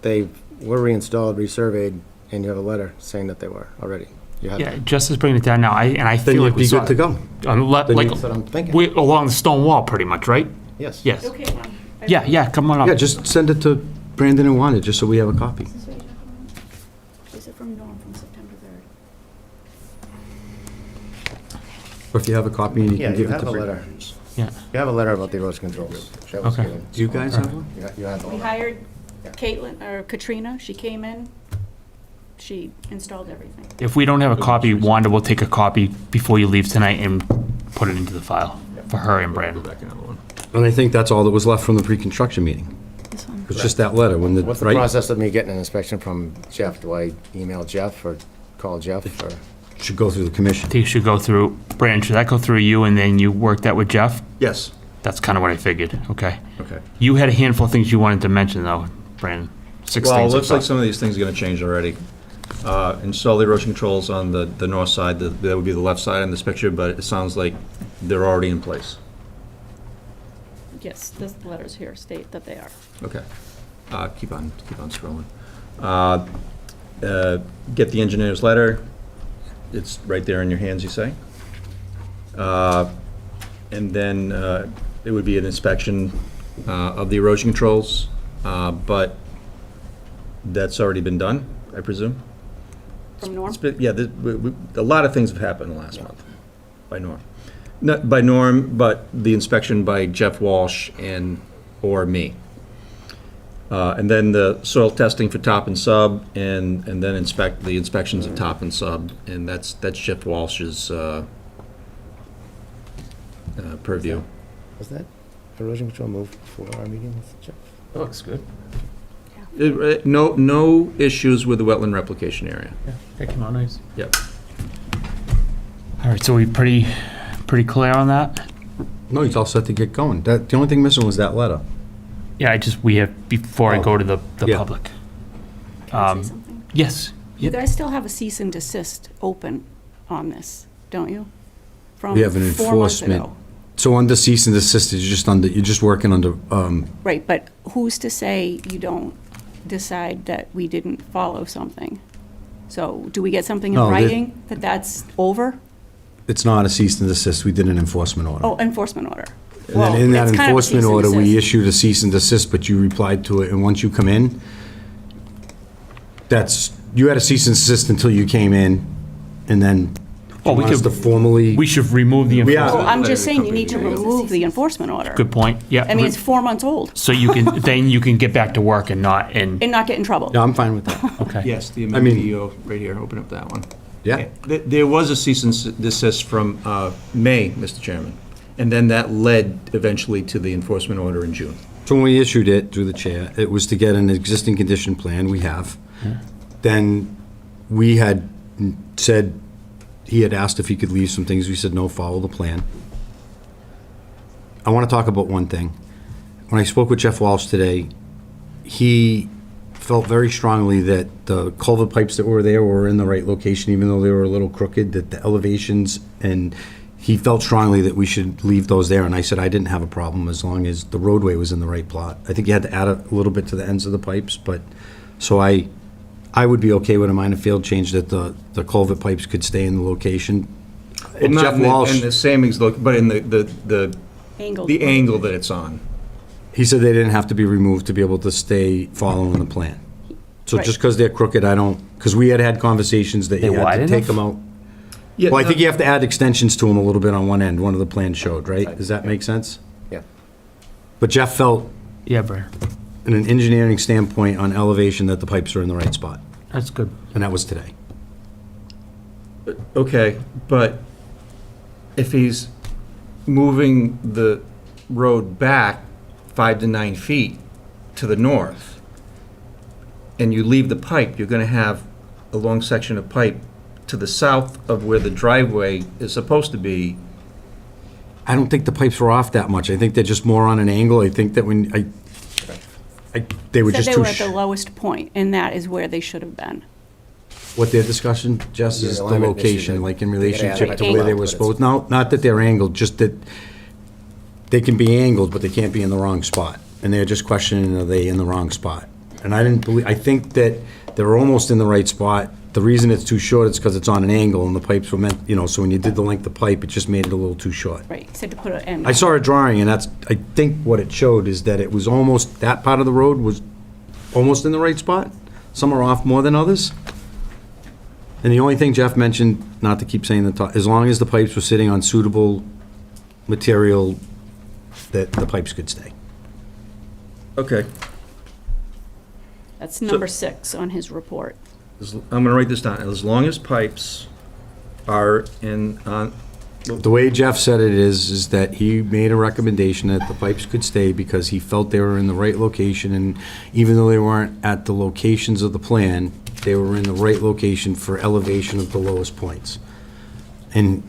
they were reinstalled, resurveyed, and you have a letter saying that they were already. You have Yeah, that. just as bringing it down now, I Then feel you'd like we be saw. good to go. Like, That's what I'm thinking. we, along the stone wall, pretty much, right? Yes. Yes. Okay, Mom. Yeah, come on up. Yeah, just send it to Brandon and Wanda, just so we have a copy. Is this what you're talking about? Is it from Norm from September 3rd? Or if you have a copy and you Yeah, can you give it have to a Brandon. letter. Yeah. You have a letter about the erosion controls. That was Okay. given. Do you guys have one? You have the We letter. hired Caitlin, or Katrina, she came in, she installed everything. If we don't have a copy, Wanda will take a copy before you leave tonight and put it into the file for her and Brandon. And I think that's all that was left from the pre-construction meeting. This one. It's just that letter, when the, What's the right? process of me getting an inspection from Jeff? Do I email Jeff or call Jeff or? Should go through the commission. I think it should go through, Brandon, should that go through you and then you work that with Jeff? Yes. That's kind of what I figured, okay. Okay. You had a handful of things you wanted to mention though, Brandon. 6 Well, it things. I looks like thought. some of these things are gonna change already. Install the erosion controls on the north side, that would be the left side in this picture, but it sounds like they're already in place. Yes, the letters here state that they are. Okay. Keep on scrolling. Get the engineer's letter. It's right there in your hands, you say. And then it would be an inspection of the erosion controls, but that's already been done, I presume? From Norm? Yeah, a lot of things have happened in the last month by Norm. Not by Norm, but the inspection by Jeff Walsh or me. And then the soil testing for top and sub, and then the inspections of top and sub, and that's Jeff Walsh's purview. Was that erosion control moved before our meeting with Jeff? That looks good. No issues with the wetland replication area. That came out nice. Yep. All right, so we pretty clear on that? No, he's all set to get going. The only thing missing was that letter. Yeah, we have, before I go to the Yeah. public. Can I say something? Yes. You guys still have a cease and desist open on this, don't you? From We have an 4 months enforcement. ago. So under cease and desist, you're just working under, Right, but who's to say you don't decide that we didn't follow something? So do we get something in No, writing that that's over? it's not a cease and desist, we did an enforcement order. Oh, enforcement order. And Well, then in that it's kind of a enforcement cease and order, we desist. issued a cease and desist, but you replied to it, and once you come in, you had a cease and desist until you came in, and then Well, we you want us could- to formally. We should remove the We are. enforcement. Well, I'm just saying you need to Company. remove the enforcement order. Good point, yeah. I mean, it's 4 months old So you can, then you can get back to work and not, and not get in trouble. No, I'm fine with that. okay. Yes, the I mean- amended EO, right here, open up that one. Yeah? There was a cease and desist from May, Mr. Chairman, and then that led eventually to the enforcement order in June. So when we issued it through the chair, it was to get an existing condition plan, we have. Then we had said, he had asked if he could leave some things, we said, no, follow the plan. I want to talk about one thing. When I spoke with Jeff Walsh today, he felt very strongly that the culvert pipes that were there were in the right location, even though they were a little crooked, that the elevations, and he felt strongly that we should leave those there, and I said I didn't have a problem as long as the roadway was in the right plot. I think you had to add a little bit to the ends of the pipes, but, so I would be okay with a minor field change that the culvert pipes could stay in the location. Well, not Jeff in the- Walsh, in the same, but in the Angled. angle that it's on. he said they didn't have to be removed to be able to stay following the plan. So Right. just because they're crooked, because we had conversations that you They had wide to take enough? them out. Yeah, Well, I no, think you have to add extensions to them a little bit on one end, one of the plans showed, right? Does that make sense? Yeah. But Jeff felt, Yeah, Brad, in an engineering standpoint on elevation, that the pipes are in the right spot, that's good. and that was today. Okay, but if he's moving the road back 5 to 9 feet to the north, and you leave the pipe, you're gonna have a long section of pipe to the south of where the driveway is supposed to be. I don't think the pipes were off that much. I think they're just more on an angle. I think that they were Said just they too, were at the lowest point, and that is where they should have been. what their discussion, Jess, Yeah, is the the alignment issues, location, like in they gotta relationship add to it where they angled, were but supposed. No, not that they're angled, just that they can be angled, but they can't be in the wrong spot. And they're just questioning, are they in the wrong spot? And I think that they're almost in the right spot. The reason it's too short is because it's on an angle and the pipes were meant, so when you did the length of pipe, it just made it a little too short. Right, he said to put an end. I saw a drawing, and I think what it showed is that it was almost, that part of the road was almost in the right spot. Some are off more than others. And the only thing Jeff mentioned, not to keep saying the top, as long as the pipes were sitting on suitable material, that the pipes could stay. Okay, That's number 6 on his report. I'm gonna write this down. As long as pipes are The way Jeff said it is that he made a recommendation that the pipes could stay because he felt they were in the right location, and even though they weren't at the locations of the plan, they were in the right location for elevation of the lowest points. And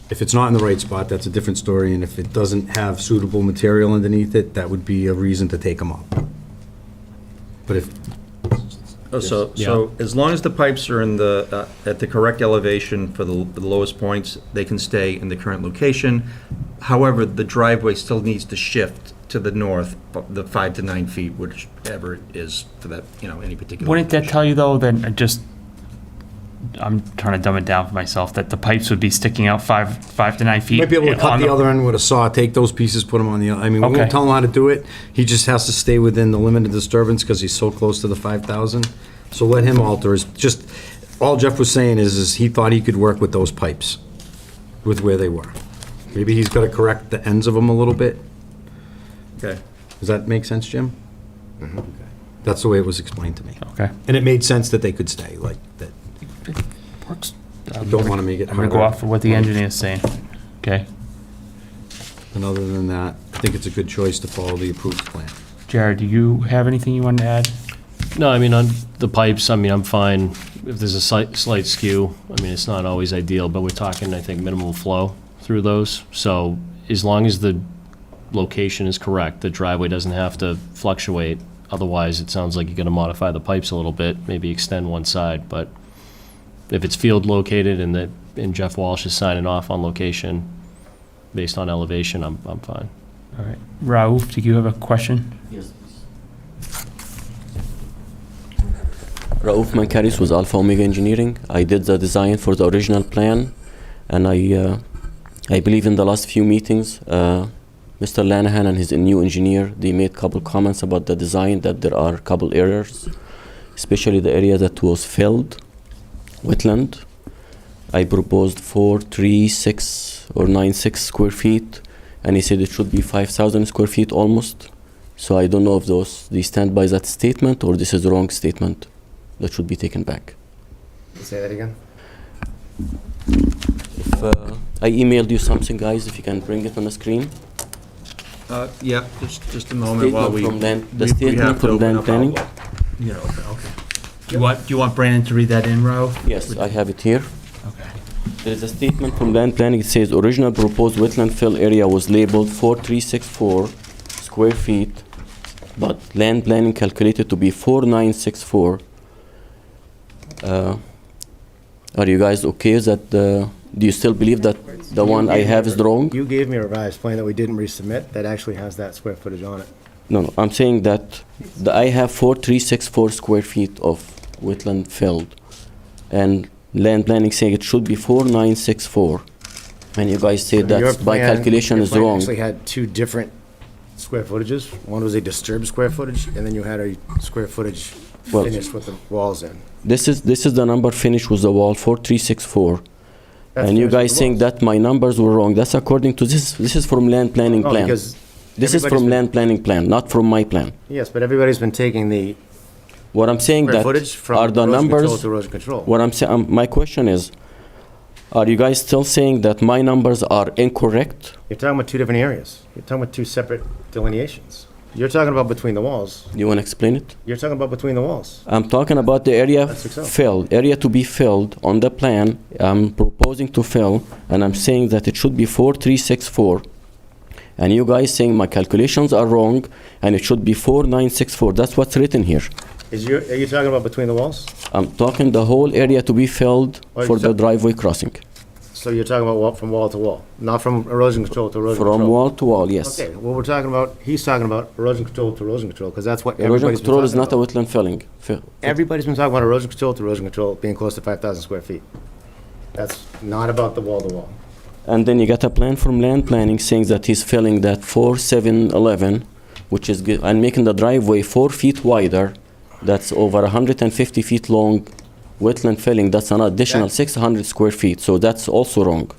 if it's not in the right spot, that's a different story, and if it doesn't have suitable material underneath it, that would be a reason to take them up. But if, So as long as the pipes are in the, at the correct elevation for the lowest points, they can stay in the current location. However, the driveway still needs to shift to the north, the 5 to 9 feet, whichever it is for that, any particular. Wouldn't that location. tell you, though, that I'm trying to dumb it down for myself, that the pipes would be sticking out 5 to 9 feet? you might be able to cut on the other end with a saw, take those pieces, put them on the, I mean, we Okay. won't tell him how to do it. He just has to stay within the limit of disturbance because he's so close to the 5,000. So let him alter his, just, all Jeff was saying is he thought he could work with those pipes, with where they were. Maybe he's got to correct the ends of them a little bit. Okay. Does that make sense, Jim? Okay. That's the way it was explained to me. Okay. And it made sense that they could stay, like, that. Works. I don't want to make it I'm gonna harder. go off of what the engineer's saying. Okay. And other than that, I think it's a good choice to follow the approved plan. Jared, do you have anything you want to add? No, I mean, on the pipes, I mean, I'm fine. If there's a slight skew, I mean, it's not always ideal, but we're talking, I think, minimal flow through those. So as long as the location is correct, the driveway doesn't have to fluctuate. Otherwise, it sounds like you're gonna modify the pipes a little bit, maybe extend one side, but if it's field located and Jeff Walsh is signing off on location based on elevation, I'm fine. All right. Raouf, do you have a question? Yes, Raouf Mankaris with Alpha Omega Engineering. I did the design for the original plan, and I believe in the last few meetings, Mr. Lanahan and his new engineer, they made a couple comments about the design, that there are a couple errors, especially the area that was filled, wetland. I proposed 436 or 96 square feet, and he said it should be 5,000 square feet almost. So I don't know if they stand by that statement or this is the wrong statement that should be taken back. Say that again? If, I emailed you something, guys, if you can bring it on the screen. Yeah, just a moment while Statement we. from land- the we statement have to from open land up planning. Outlook. Yeah, okay. Do you want Brandon to read that in, Raouf? Yes, I have it here. Okay. There is a statement from land planning. It says original proposed wetland fill area was labeled 4364 square feet, but land planning calculated to be 4964. Are you guys okay with that? Do you still believe that the one I have is wrong? You gave me a revised plan that we didn't resubmit that actually has that square footage on it. No, I'm saying that I have 4364 square feet of wetland filled, and land planning saying it should be 4964. And you guys say Your that my plan- calculation your is plan wrong. actually had two different square footages. One was a disturbed square footage, and then you had a square footage Well- finished with the walls in. This is the number finished with the wall, 4364. That's And you finished with guys the saying walls. that my numbers were wrong. That's according to this is from land planning No, plan. because This is everybody's from been- land planning plan, not from my plan. Yes, but everybody's been taking the What I'm saying square that footage from are the erosion control numbers, to erosion control. what I'm saying, my question is, are you guys still saying that my numbers are incorrect? You're talking about two different areas. You're talking about two separate delineations. You're talking about between the walls. You want to explain it? You're talking about between the walls. I'm talking about the area That's acceptable. filled, area to be filled on the plan. I'm proposing to fill, and I'm saying that it should be 4364. And you guys saying my calculations are wrong, and it should be 4964. That's what's written here. Are you talking about between the walls? I'm talking the whole area to be filled Well, for the so- driveway crossing. So you're talking about from wall to wall, not from erosion control to erosion control? From wall to wall, yes. Okay, well, we're talking about, he's talking about erosion control to erosion control, because that's what Erosion everybody's been control is talking not a about. wetland filling. Everybody's been talking about erosion control to erosion control being close to 5,000 square feet. That's not about the wall to wall. And then you got a plan from land planning saying that he's filling that 4711, which is good, and making the driveway 4 feet wider. That's over 150 feet long wetland filling. That's an additional That- 600 square feet. So that's also wrong.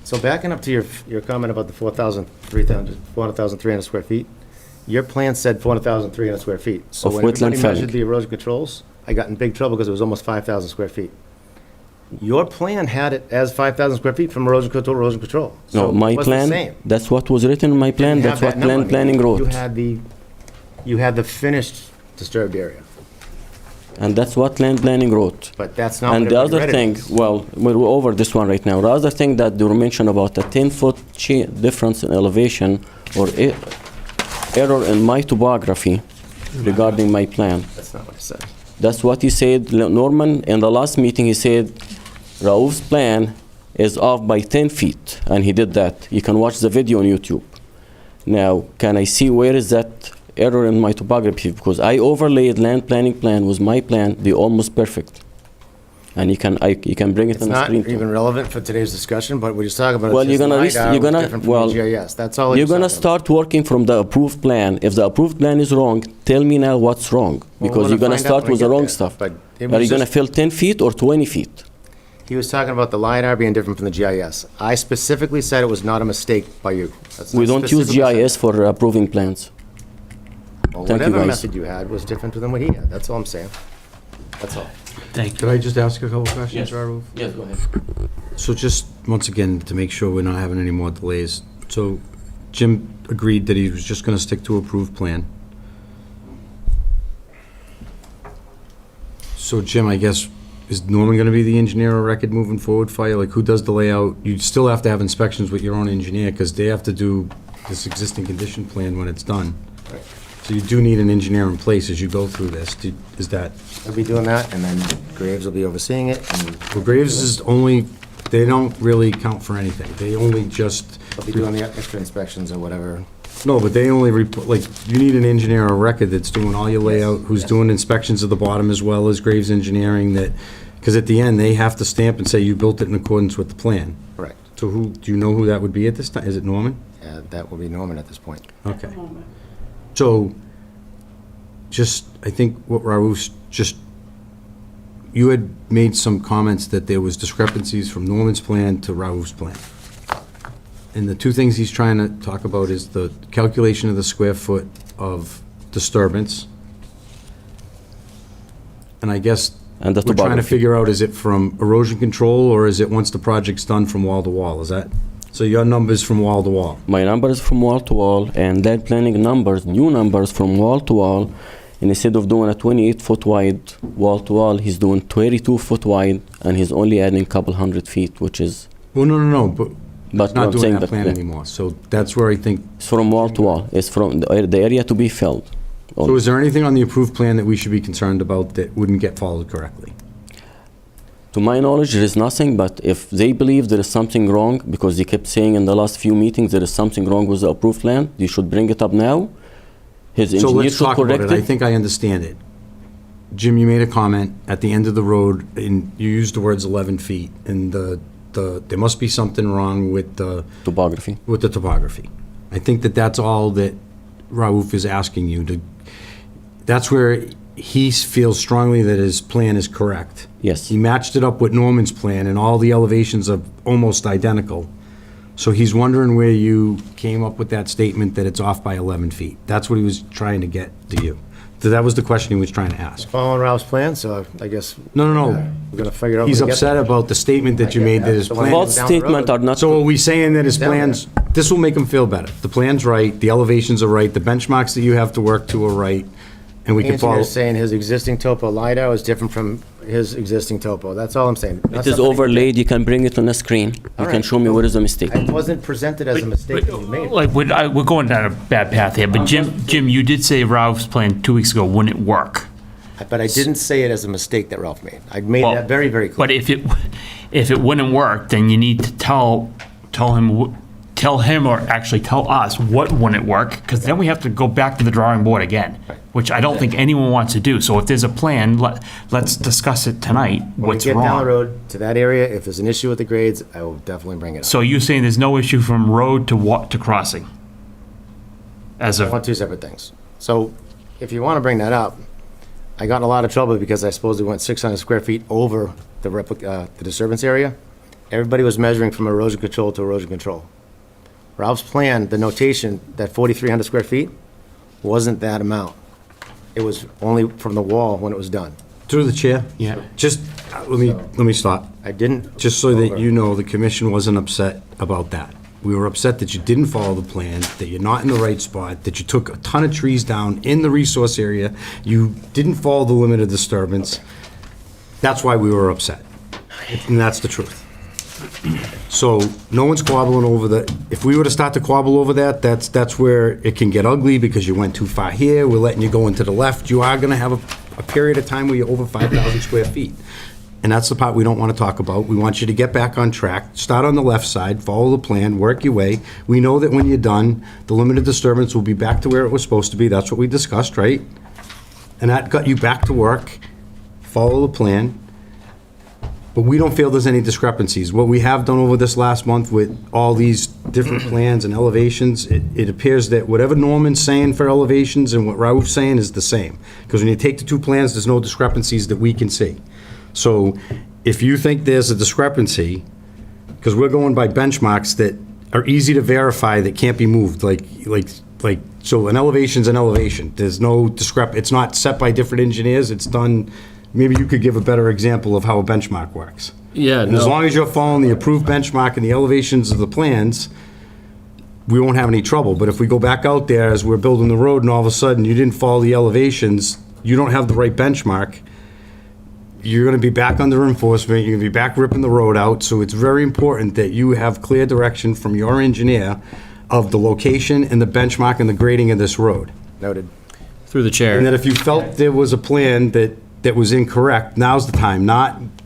So backing up to your comment about the 400,300 square feet, your plan said 400,300 square feet. So Of when everybody wetland filling. measured the erosion controls, I got in big trouble because it was almost 5,000 square feet. Your plan had it as 5,000 square feet from erosion control to erosion control. So No, it my wasn't the plan, same. that's what was written in my plan, You that's have what that number. planning You wrote. had the finished disturbed area, And that's what planning wrote. but that's not what And the everybody other read it thing, as. well, we're over this one right now. The other thing that they were mentioned about the 10-foot difference in elevation or error in my topography regarding my plan. That's not what I said. That's what he said. Norman, in the last meeting, he said Raouf's plan is off by 10 feet, and he did that. You can watch the video on YouTube. Now, can I see where is that error in my topography? Because I overlaid land planning plan with my plan, they're almost perfect. And you can bring it It's on the not screen too. even relevant for today's discussion, but we're just talking about Well, it's just you're gonna LiDAR you're was gonna different from well, the GIS. That's all. you're it's gonna talking about. start working from the approved plan. If the approved plan is wrong, tell me now what's wrong, Well, because we're you're gonna find out start when we with the get wrong there, stuff. but it Are was you gonna just- fill 10 feet or 20 feet? He was talking about the LiDAR being different from the GIS. I specifically said it was not a mistake by you. That's We not don't use specifically said GIS that. for approving plans. Well, Thank you, whatever guys. method you had was different than what he had. That's all I'm saying. That's all. Thank you. Could I just ask a couple questions, Raouf? Yes, go ahead. So just, once again, to make sure we're not having any more delays. So Jim agreed that he was just gonna stick to approved plan. So Jim, I guess, is Norman gonna be the engineer of record moving forward for you? Like, who does the layout? You still have to have inspections with your own engineer, because they have to do this existing condition plan when it's done. Right. So you do need an engineer in place as you go through this. Is that, I'll be doing that, and then Graves will be overseeing it, and well, Graves is only, they don't really count for anything. They only just, I'll be doing the extra inspections or whatever. no, but they only, like, you need an engineer of record that's doing all your layout, who's yes. doing inspections of the bottom as well as Graves Engineering, that, because at the end, they have to stamp and say you built it in accordance with the plan. Correct. So who, do you know who that would be at this time? Is it Norman? That will be Norman at this point. Okay. So, just, I think what Raouf's just, you had made some comments that there was discrepancies from Norman's plan to Raouf's plan. And the two things he's trying to talk about is the calculation of the square foot of disturbance. And I guess And the we're trying to topography. figure out, is it from erosion control, or is it once the project's done from wall to wall? Is that, so your number's from wall to wall? My numbers from wall to wall, and land planning numbers, new numbers from wall to wall. And instead of doing a 28-foot wide wall to wall, he's doing 22-foot wide, and he's only adding a couple hundred feet, which is, Well, no, but but it's not I'm doing saying that that plan anymore. So that's where I think, it's from wall to wall. It's from the area to be filled. so is there anything on the approved plan that we should be concerned about that wouldn't get followed correctly? To my knowledge, there is nothing, but if they believe there is something wrong, because they kept saying in the last few meetings there is something wrong with the approved plan, they should bring it up now. His So engineer let's should talk about correct it. I it. think I understand it. Jim, you made a comment at the end of the road, and you used the words 11 feet, and there must be something wrong with the Topography. topography. I think that that's all that Raouf is asking you to, that's where he feels strongly that his plan is correct. Yes. He matched it up with Norman's plan, and all the elevations are almost identical. So he's wondering where you came up with that statement that it's off by 11 feet. That's what he was trying to get to you. So that was the question he was trying to ask. Following Ralph's plan, so I guess No, we're gonna figure out. He's when we get upset there. about the statement that you made, that his The one plan. Both down the road. statements are not. So are we saying that his Down there. plans, this will make him feel better? The plan's right, the elevations are right, the benchmarks that you have to work to are right, and we The can follow. engineer's saying his existing topo LiDAR is different from his existing topo. That's all I'm saying. It is overlaid, you can bring it on the screen. You can Alright. show me where is the mistake. It wasn't presented as a mistake that you made. Like, we're going down a bad path here, but Jim, you did say Ralph's plan 2 weeks ago wouldn't work. But I didn't say it as a mistake that Ralph made. I made Well, that very, very clear. But if it wouldn't work, then you need to tell him or actually tell us what wouldn't work, because then we have to go back to the drawing board again, which I don't think anyone wants to do. So if there's a plan, let's discuss it tonight, When we what's get down the wrong. road to that area, if there's an issue with the grades, I will definitely bring it up. So you're saying there's no issue from road to crossing? As I of, want two separate things. So if you want to bring that up, I got in a lot of trouble because I supposedly went 600 square feet over the disturbance area. Everybody was measuring from erosion control to erosion control. Ralph's plan, the notation, that 4,300 square feet, wasn't that amount. It was only from the wall when it was done. Through the chair? Yeah. Just, let me stop. I didn't. Just so that you know, the commission wasn't upset about that. We were upset that you didn't follow the plan, that you're not in the right spot, that you took a ton of trees down in the resource area, you didn't follow the limit of disturbance. That's why we were upset. And that's the truth. So, no one's squabbling over the, if we were to start to squabble over that, that's where it can get ugly because you went too far here, we're letting you go into the left. You are gonna have a period of time where you're over 5,000 square feet. And that's the part we don't want to talk about. We want you to get back on track, start on the left side, follow the plan, work your way. We know that when you're done, the limited disturbance will be back to where it was supposed to be. That's what we discussed, right? And that got you back to work, follow the plan. But we don't feel there's any discrepancies. What we have done over this last month with all these different plans and elevations, it appears that whatever Norman's saying for elevations and what Raouf's saying is the same. Because when you take the two plans, there's no discrepancies that we can see. So if you think there's a discrepancy, because we're going by benchmarks that are easy to verify that can't be moved, so an elevation's an elevation. There's no it's not set by different engineers, it's done, maybe you could give a better example of how a benchmark works. Yeah, And as no. long as you're following the approved benchmark and the elevations of the plans, we won't have any trouble. But if we go back out there as we're building the road and all of a sudden you didn't follow the elevations, you don't have the right benchmark, you're gonna be back under enforcement, you're gonna be back ripping the road out, so it's very important that you have clear direction from your engineer of the location and the benchmark and the grading of this road. Noted. Through the chair. And that if you felt there was a plan that was incorrect, now's the time,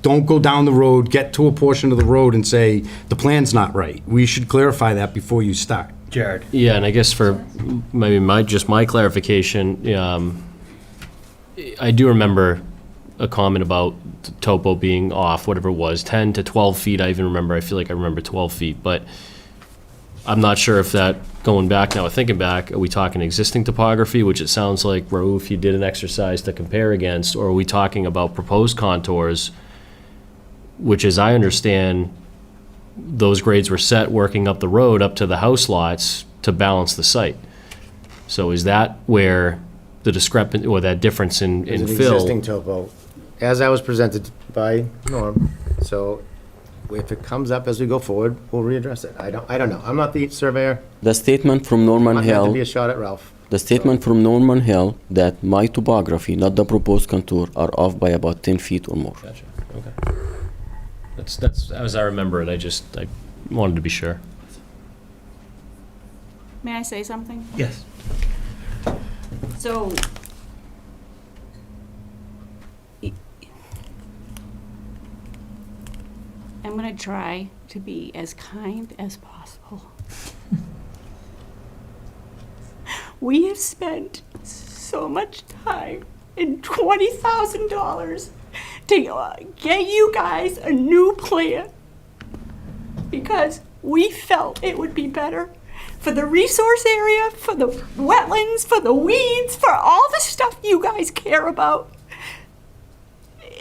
don't go down the road, get to a portion of the road and say, the plan's not right. We should clarify that before you start. Jared. Yeah, and I guess for maybe my clarification, I do remember a comment about topo being off, whatever it was, 10 to 12 feet. I feel like I remember 12 feet, but I'm not sure if that, going back now, thinking back, are we talking existing topography, which it sounds like, Raouf, you did an exercise to compare against, or are we talking about proposed contours, which, as I understand, those grades were set working up the road up to the house lots to balance the site. So is that where the discrepancy, or that difference in There's an fill? existing topo, as I was presented by Norm. So if it comes up as we go forward, we'll readdress it. I don't know. I'm not the surveyor. The statement from Norman I'm meant to Hill, be a shot at Ralph. the statement from Norman Hill that my topography, not the proposed contour, are off by about 10 feet or more. Gotcha, okay. That's, as I remember it, I wanted to be sure. May I say something? Yes. So, I'm gonna try to be as kind as possible. We have spent so much time and $20,000 to get you guys a new plan because we felt it would be better for the resource area, for the wetlands, for the weeds, for all the stuff you guys care about.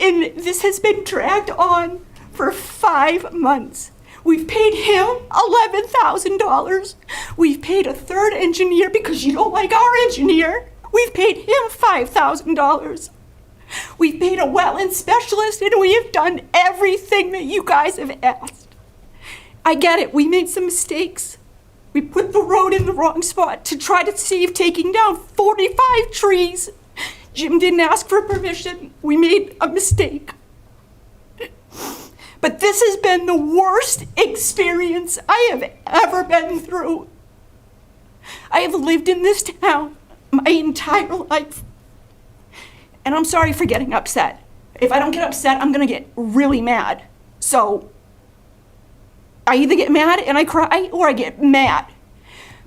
And this has been dragged on for 5 months. We've paid him $11,000. We've paid a third engineer because you don't like our engineer. We've paid him $5,000. We've paid a wetland specialist, and we have done everything that you guys have asked. I get it, we made some mistakes. We put the road in the wrong spot to try to save taking down 45 trees. Jim didn't ask for permission. We made a mistake. But this has been the worst experience I have ever been through. I have lived in this town my entire life. And I'm sorry for getting upset. If I don't get upset, I'm gonna get really mad. So, I either get mad and I cry, or I get mad.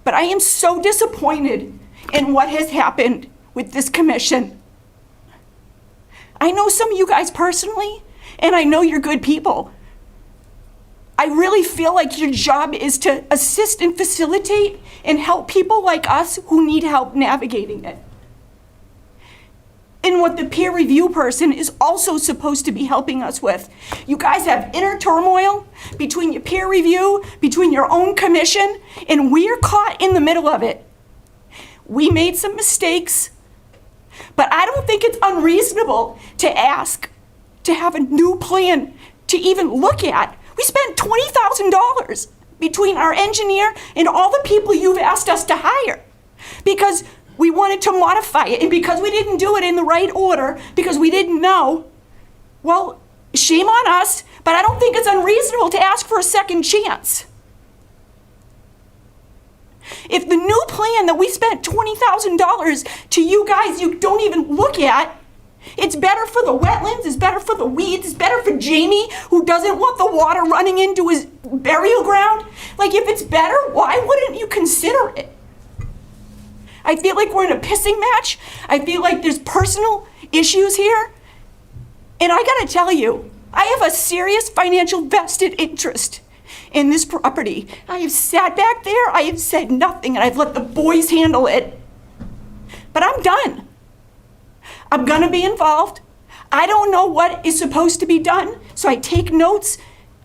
But I am so disappointed in what has happened with this commission. I know some of you guys personally, and I know you're good people. I really feel like your job is to assist and facilitate and help people like us who need help navigating it. And what the peer review person is also supposed to be helping us with. You guys have inner turmoil between your peer review, between your own commission, and we're caught in the middle of it. We made some mistakes. But I don't think it's unreasonable to ask to have a new plan to even look at. We spent $20,000 between our engineer and all the people you've asked us to hire because we wanted to modify it, and because we didn't do it in the right order, because we didn't know, well, shame on us, but I don't think it's unreasonable to ask for a second chance. If the new plan that we spent $20,000 to you guys you don't even look at, it's better for the wetlands, it's better for the weeds, it's better for Jamie, who doesn't want the water running into his burial ground. Like, if it's better, why wouldn't you consider it? I feel like we're in a pissing match. I feel like there's personal issues here. And I gotta tell you, I have a serious financial vested interest in this property. I have sat back there, I have said nothing, and I've let the boys handle it. But I'm done. I'm gonna be involved. I don't know what is supposed to be done, so I take notes.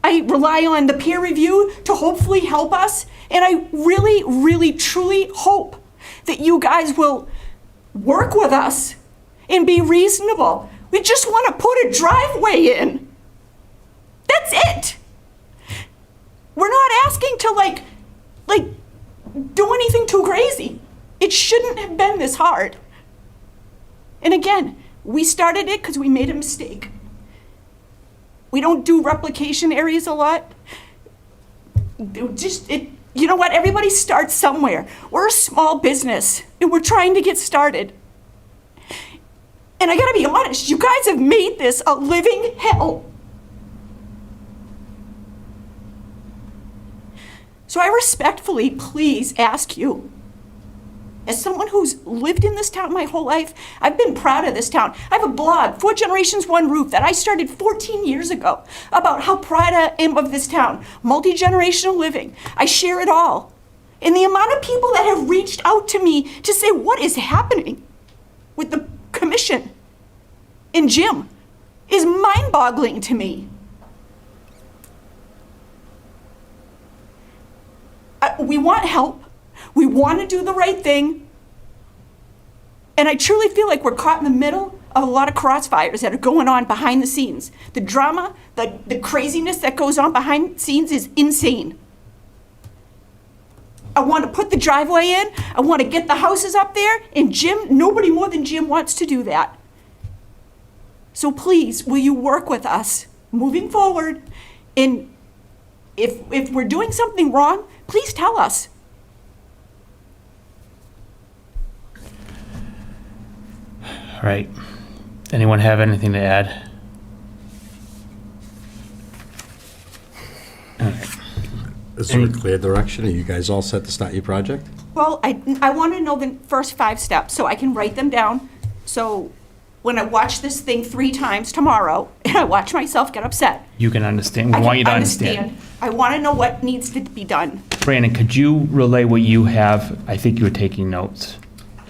I rely on the peer review to hopefully help us, and I really, really, truly hope that you guys will work with us and be reasonable. We just want to put a driveway in. That's it. We're not asking to like do anything too crazy. It shouldn't have been this hard. And again, we started it because we made a mistake. We don't do replication areas a lot. You know what? Everybody starts somewhere. We're a small business, and we're trying to get started. And I gotta be honest, you guys have made this a living hell. So I respectfully please ask you, as someone who's lived in this town my whole life, I've been proud of this town. I have a blog, 4 Generations, 1 Roof, that I started 14 years ago about how proud I am of this town. Multi-generational living. I share it all. And the amount of people that have reached out to me to say what is happening with the commission and Jim is mind-boggling to me. We want help. We want to do the right thing. And I truly feel like we're caught in the middle of a lot of crossfires that are going on behind the scenes. The drama, the craziness that goes on behind the scenes is insane. I want to put the driveway in. I want to get the houses up there. And Jim, nobody more than Jim wants to do that. So please, will you work with us moving forward? And if we're doing something wrong, please tell us. All right. Anyone have anything to add? All right. Is there a clear direction? Are you guys all set to start your project? Well, I want to know the first 5 steps so I can write them down. So when I watch this thing 3 times tomorrow and I watch myself get upset, You can understand. I We want you can to understand. I want to know what needs to be done. Brandon, could you relay what you have? I think you were taking notes.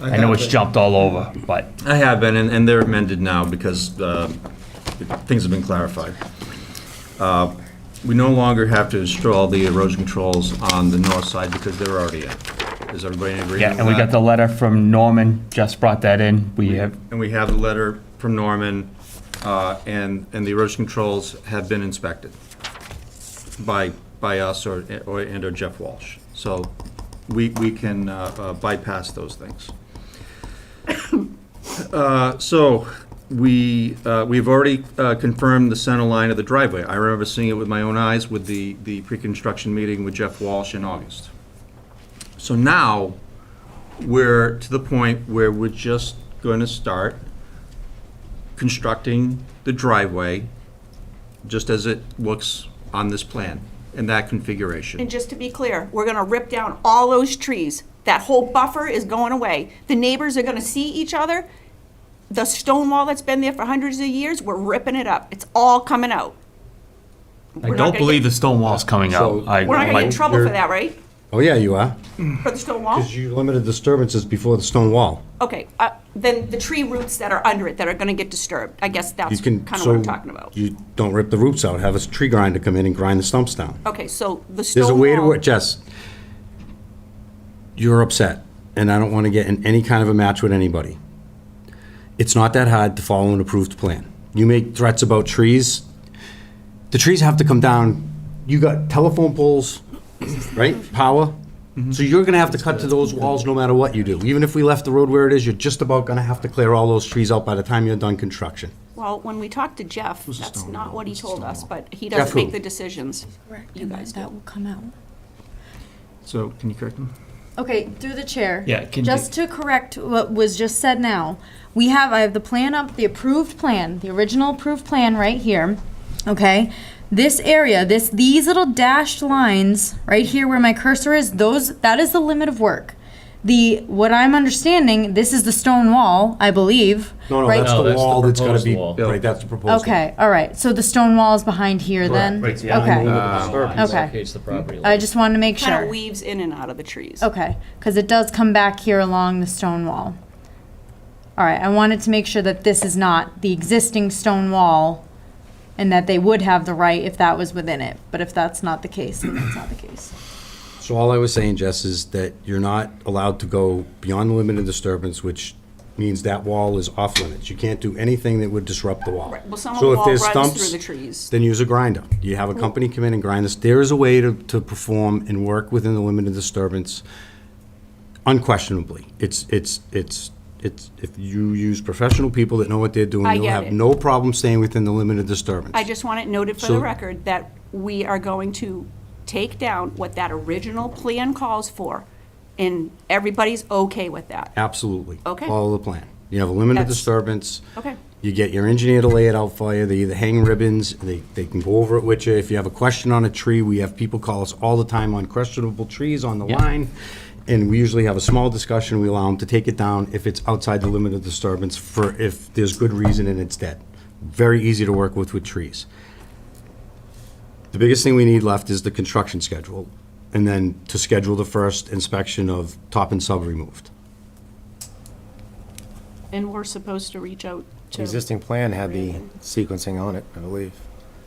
I know it's jumped all over, but I have been, and they're amended now because things have been clarified. We no longer have to install the erosion controls on the north side because they're already in. Is everybody in agreement with yeah, that? and we got the letter from Norman, just brought that in. We have, And we have the letter from Norman, and the erosion controls have been inspected by us or Jeff Walsh. So we can bypass those things. So we've already confirmed the center line of the driveway. I remember seeing it with my own eyes with the pre-construction meeting with Jeff Walsh in August. So now we're to the point where we're just going to start constructing the driveway just as it looks on this plan in that configuration. And just to be clear, we're going to rip down all those trees. That whole buffer is going away. The neighbors are going to see each other. The stone wall that's been there for hundreds of years, we're ripping it up. It's all coming out. I don't believe the stone wall's coming out. So- I- We're not going to get in trouble for You're- that, right? Oh, yeah, you are. For the stone wall? Because you limited disturbances before the stone wall. Okay, then the tree roots that are under it that are going to get disturbed, I guess You that's can, kind of what I'm so talking about. you don't rip the roots out, have a tree grinder come in and grind the stumps down. Okay, so the stone There's a way to wall- work, Jess. You're upset, and I don't want to get in any kind of a match with anybody. It's not that hard to follow an approved plan. You make threats about trees, the trees have to come down. You got telephone poles, right? Power. So you're gonna have to cut to those walls no matter what you do. Even if we left the road where it is, you're just about gonna have to clear all those trees out by the time you're done construction. Well, when we talked to Jeff, that's not what he told us, but he Jeff does make who? the decisions. You guys That do. will come out. So, can you correct him? Okay, through the chair. Yeah, can Just to correct what was just said now, I have the plan up, the approved plan, the original approved plan right here, okay? This area, these little dashed lines, right here where my cursor is, that is the limit of work. What I'm understanding, this is the stone wall, I believe. No, right? that's No, the that's the wall that's gotta proposed be, wall. right, that's the proposed. Okay, all right, so the stone wall is behind here then? Right, Yeah. Okay, Okay. Blockades the property I line. just wanted to make Kind sure. of weaves in and out of the trees. Okay, because it does come back here along the stone wall. All right, I wanted to make sure that this is not the existing stone wall and that they would have the right if that was within it. But if that's not the case, then that's not the case. So all I was saying, Jess, is that you're not allowed to go beyond the limit of disturbance, which means that wall is off limits. You can't do anything that would disrupt the wall. Right, well, some of So the if wall there's runs stumps, through the trees. then use a grinder. You have a company come in and grind this. There is a way to perform and work within the limit of disturbance, unquestionably. It's if you use professional people that know what they're doing, I you'll get have it. no problem staying within the limit of disturbance. I just want it noted for So- the record that we are going to take down what that original plan calls for, and everybody's okay with that. Absolutely. Okay. Follow the plan. You have a limit of That's- disturbance. Okay. You get your engineer to lay it out for you. They either hang ribbons, they can go over it with you. If you have a question on a tree, we have people call us all the time on questionable trees on the line. And we usually have a small discussion. We allow them to take it down if it's outside the limit of disturbance for if there's good reason and it's dead. Very easy to work with trees. The biggest thing we need left is the construction schedule, and then to schedule the first inspection of top and sub removed. And we're supposed to reach out The to. existing plan had the sequencing on it, I believe.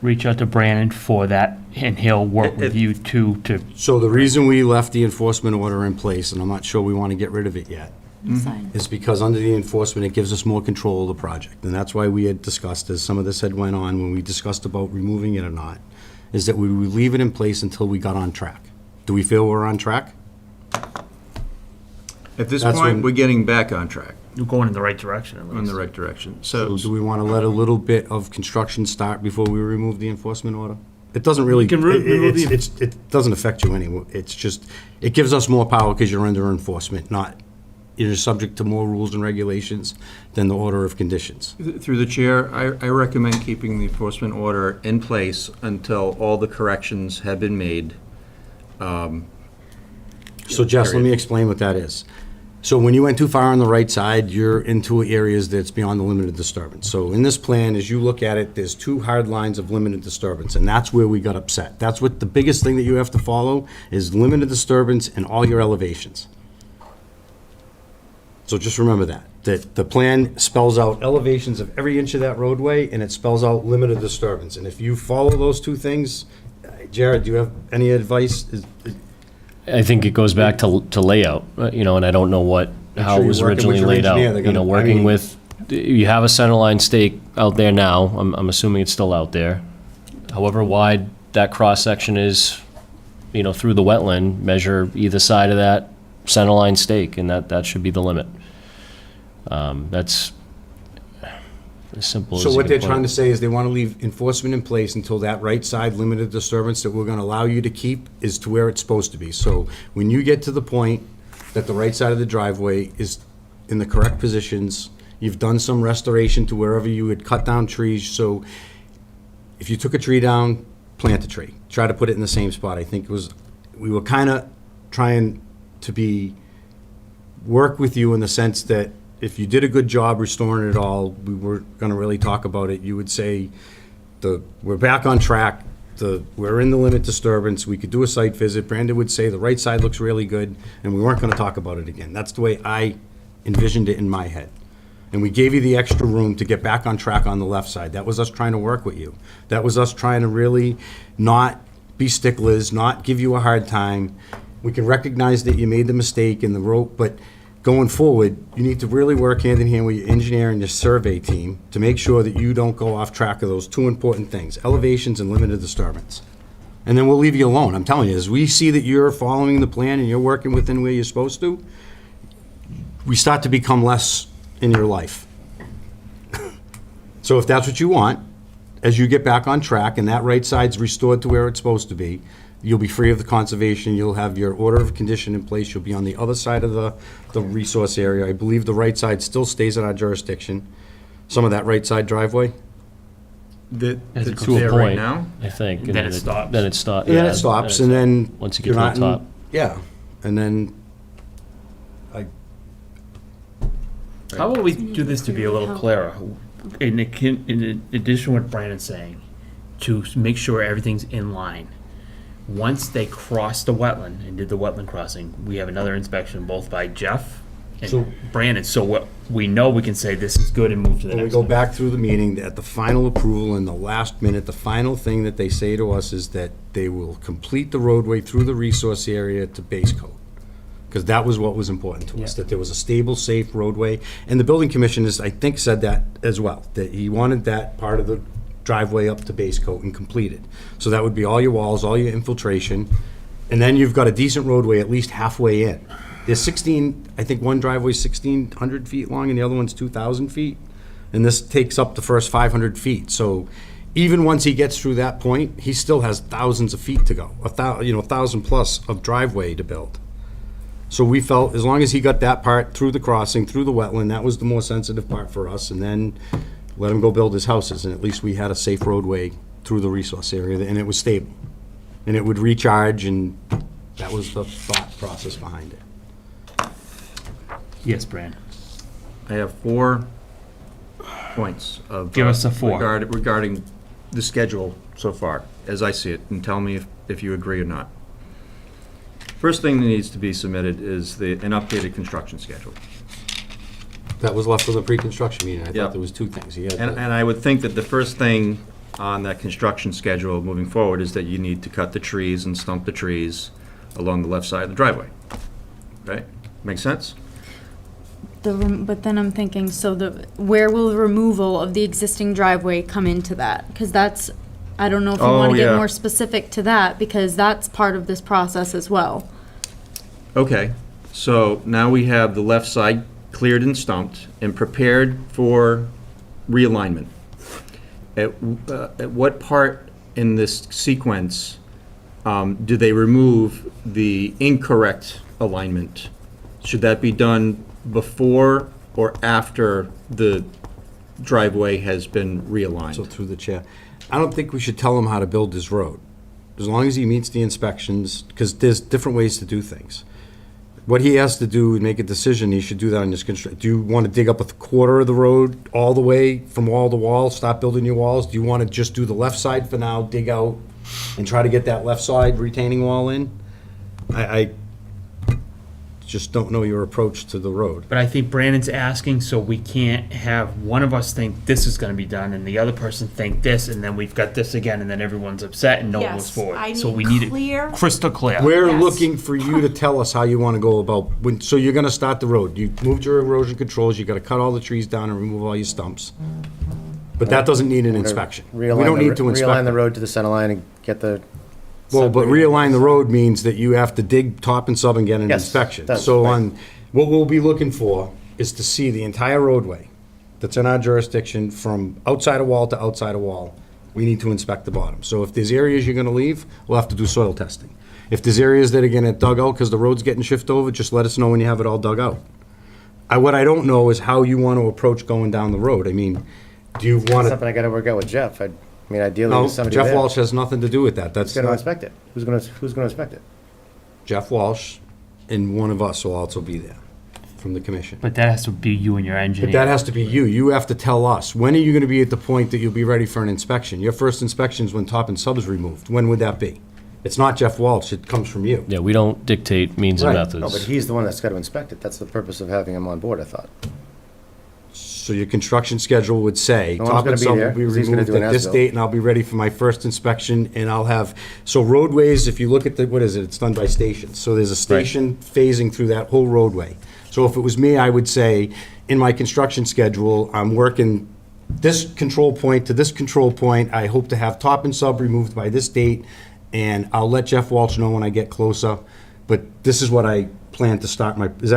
Reach out to Brandon for that, and he'll work with you to So the reason we left the enforcement order in place, and I'm not sure we want to get rid of it yet, Fine. is because under the enforcement, it gives us more control of the project. And that's why we had discussed, as some of this had went on, when we discussed about removing it or not, is that we would leave it in place until we got on track. Do we feel we're on track? At this That's point, when- we're getting back on track, you're going in the right direction at in least. the right direction. So So, do we want to let a little bit of construction start before we remove the enforcement order? It doesn't really, can remove the- it doesn't affect you anyway. It's just, it gives us more power because you're under enforcement, not, you're subject to more rules and regulations than the order of conditions. through the chair, I recommend keeping the enforcement order in place until all the corrections have been made. So Jess, let me explain what that is. So when you went too far on the right side, you're into areas that's beyond the limit of disturbance. So in this plan, as you look at it, there's two hard lines of limited disturbance, and that's where we got upset. That's what, the biggest thing that you have to follow is limited disturbance in all your elevations. So just remember that the plan spells out elevations of every inch of that roadway, and it spells out limited disturbance. And if you follow those two things, Jared, do you have any advice? I think it goes back to layout, and I don't know how sure it was you're working with originally your laid out. engineer. They're gonna- I Working mean- with, you have a center line stake out there now. I'm assuming it's still out there. However wide that cross-section is, through the wetland, measure either side of that center line stake, and that should be the limit. That's as simple as So you what can they're put trying it. to say is they want to leave enforcement in place until that right side limited disturbance that we're going to allow you to keep is to where it's supposed to be. So when you get to the point that the right side of the driveway is in the correct positions, you've done some restoration to wherever you had cut down trees. So if you took a tree down, plant a tree. Try to put it in the same spot. I think we were kind of trying to work with you in the sense that if you did a good job restoring it all, we weren't going to really talk about it. You would say, we're back on track, we're in the limit disturbance, we could do a site visit. Brandon would say, the right side looks really good, and we weren't going to talk about it again. That's the way I envisioned it in my head. And we gave you the extra room to get back on track on the left side. That was us trying to work with you. That was us trying to really not be sticklers, not give you a hard time. We can recognize that you made the mistake in the road, but going forward, you need to really work hand in hand with your engineer and your survey team to make sure that you don't go off track of those two important things, elevations and limited disturbance. And then we'll leave you alone. I'm telling you, as we see that you're following the plan and you're working within where you're supposed to, we start to become less in your life. So if that's what you want, as you get back on track and that right side's restored to where it's supposed to be, you'll be free of the conservation, you'll have your order of condition in place, you'll be on the other side of the resource area. I believe the right side still stays in our jurisdiction. Some of that right side driveway. As it To goes a there point, right now. I think. and Then it stops. Then it stops. And then it stops, and then. Once you get you're to the not in- top. Yeah, and then, How about we do this to be a little clearer? In addition to what Brandon's saying, to make sure everything's in line. Once they cross the wetland and did the wetland crossing, we have another inspection both by Jeff So- and Brandon. So what we know, we can say this is good and move to the when we next go one. back through the meeting, at the final approval in the last minute, the final thing that they say to us is that they will complete the roadway through the resource area to base coat. Because that was what was important to us, Yeah. that there was a stable, safe roadway. And the building commission I think, said that as well, that he wanted that part of the driveway up to base coat and completed. So that would be all your walls, all your infiltration, and then you've got a decent roadway at least halfway in. There's 16, I think one driveway's 1,600 feet long and the other one's 2,000 feet. And this takes up the first 500 feet. So even once he gets through that point, he still has thousands of feet to go, 1,000 plus of driveway to build. So we felt, as long as he got that part through the crossing, through the wetland, that was the more sensitive part for us, and then let him go build his houses, and at least we had a safe roadway through the resource area, and it was stable. And it would recharge, and that was the thought process behind it. Yes, Brandon. I have 4 points of. Give us the 4. Regarding the schedule so far, as I see it, and tell me if you agree or not. First thing that needs to be submitted is an updated construction schedule. That was left for the pre-construction meeting. I Yeah. thought there was 2 things. He had And the- I would think that the first thing on that construction schedule moving forward is that you need to cut the trees and stump the trees along the left side of the driveway. Right? Make sense? But then I'm thinking, so where will the removal of the existing driveway come into that? Because that's, I don't know if you Oh, want to get yeah. more specific to that, because that's part of this process as well. Okay, so now we have the left side cleared and stumped and prepared for realignment. At what part in this sequence do they remove the incorrect alignment? Should that be done before or after the driveway has been So realigned? through the chair. I don't think we should tell him how to build his road, as long as he meets the inspections, because there's different ways to do things. What he has to do is make a decision, he should do that on this construction. Do you want to dig up a quarter of the road all the way from wall to wall, stop building your walls? Do you want to just do the left side for now, dig out, and try to get that left side retaining wall in? I just don't know your approach to the road. But I think Brandon's asking, so we can't have one of us think this is gonna be done and the other person think this, and then we've got this again, and then everyone's upset and no one moves Yes, forward. I So need we need clear- it crystal clear. We're Yes. looking for you to tell us how you want to go about, so you're going to start the road. You moved your erosion controls, you got to cut all the trees down and remove all your stumps. But that doesn't need an inspection. We don't need to Realign inspect the it. road to the center line and get the. Well, but realign the road means that you have to dig top and sub and get an Yes, inspection. that's So right. what we'll be looking for is to see the entire roadway that's in our jurisdiction from outside of wall to outside of wall. We need to inspect the bottom. So if there's areas you're gonna leave, we'll have to do soil testing. If there's areas that are gonna dug out because the road's getting shifted over, just let us know when you have it all dug out. What I don't know is how you want to approach going down the road. I mean, do you want to? Something I gotta work out with Jeff. I mean, ideally, No, there's somebody Jeff there. Walsh has nothing to do with that. That's Who's gonna not, inspect it? Who's gonna inspect it? Jeff Walsh and one of us will also be there from the commission. But that has to be you and your engineer. But that has to be you. You have to tell us. When are you gonna be at the point that you'll be ready for an inspection? Your first inspection is when top and sub is removed. When would that be? It's not Jeff Walsh, it comes from you. Yeah, we don't dictate means and Right. methods. No, but he's the one that's gotta inspect it. That's the purpose of having him on board, I thought. So your construction schedule would say, No one's top gonna and be sub there, will be 'cause he's gonna removed do an at this as-built. date, and I'll be ready for my first inspection, and I'll have, so roadways, if you look at the, what is it, it's done by stations. So there's a station phasing through that whole roadway. So if it was me, I would say, in my construction schedule, I'm working this control point to this control point. I hope to have top and sub removed by this date, and I'll let Jeff Walsh know when I get closer. But this is what I plan to start my, is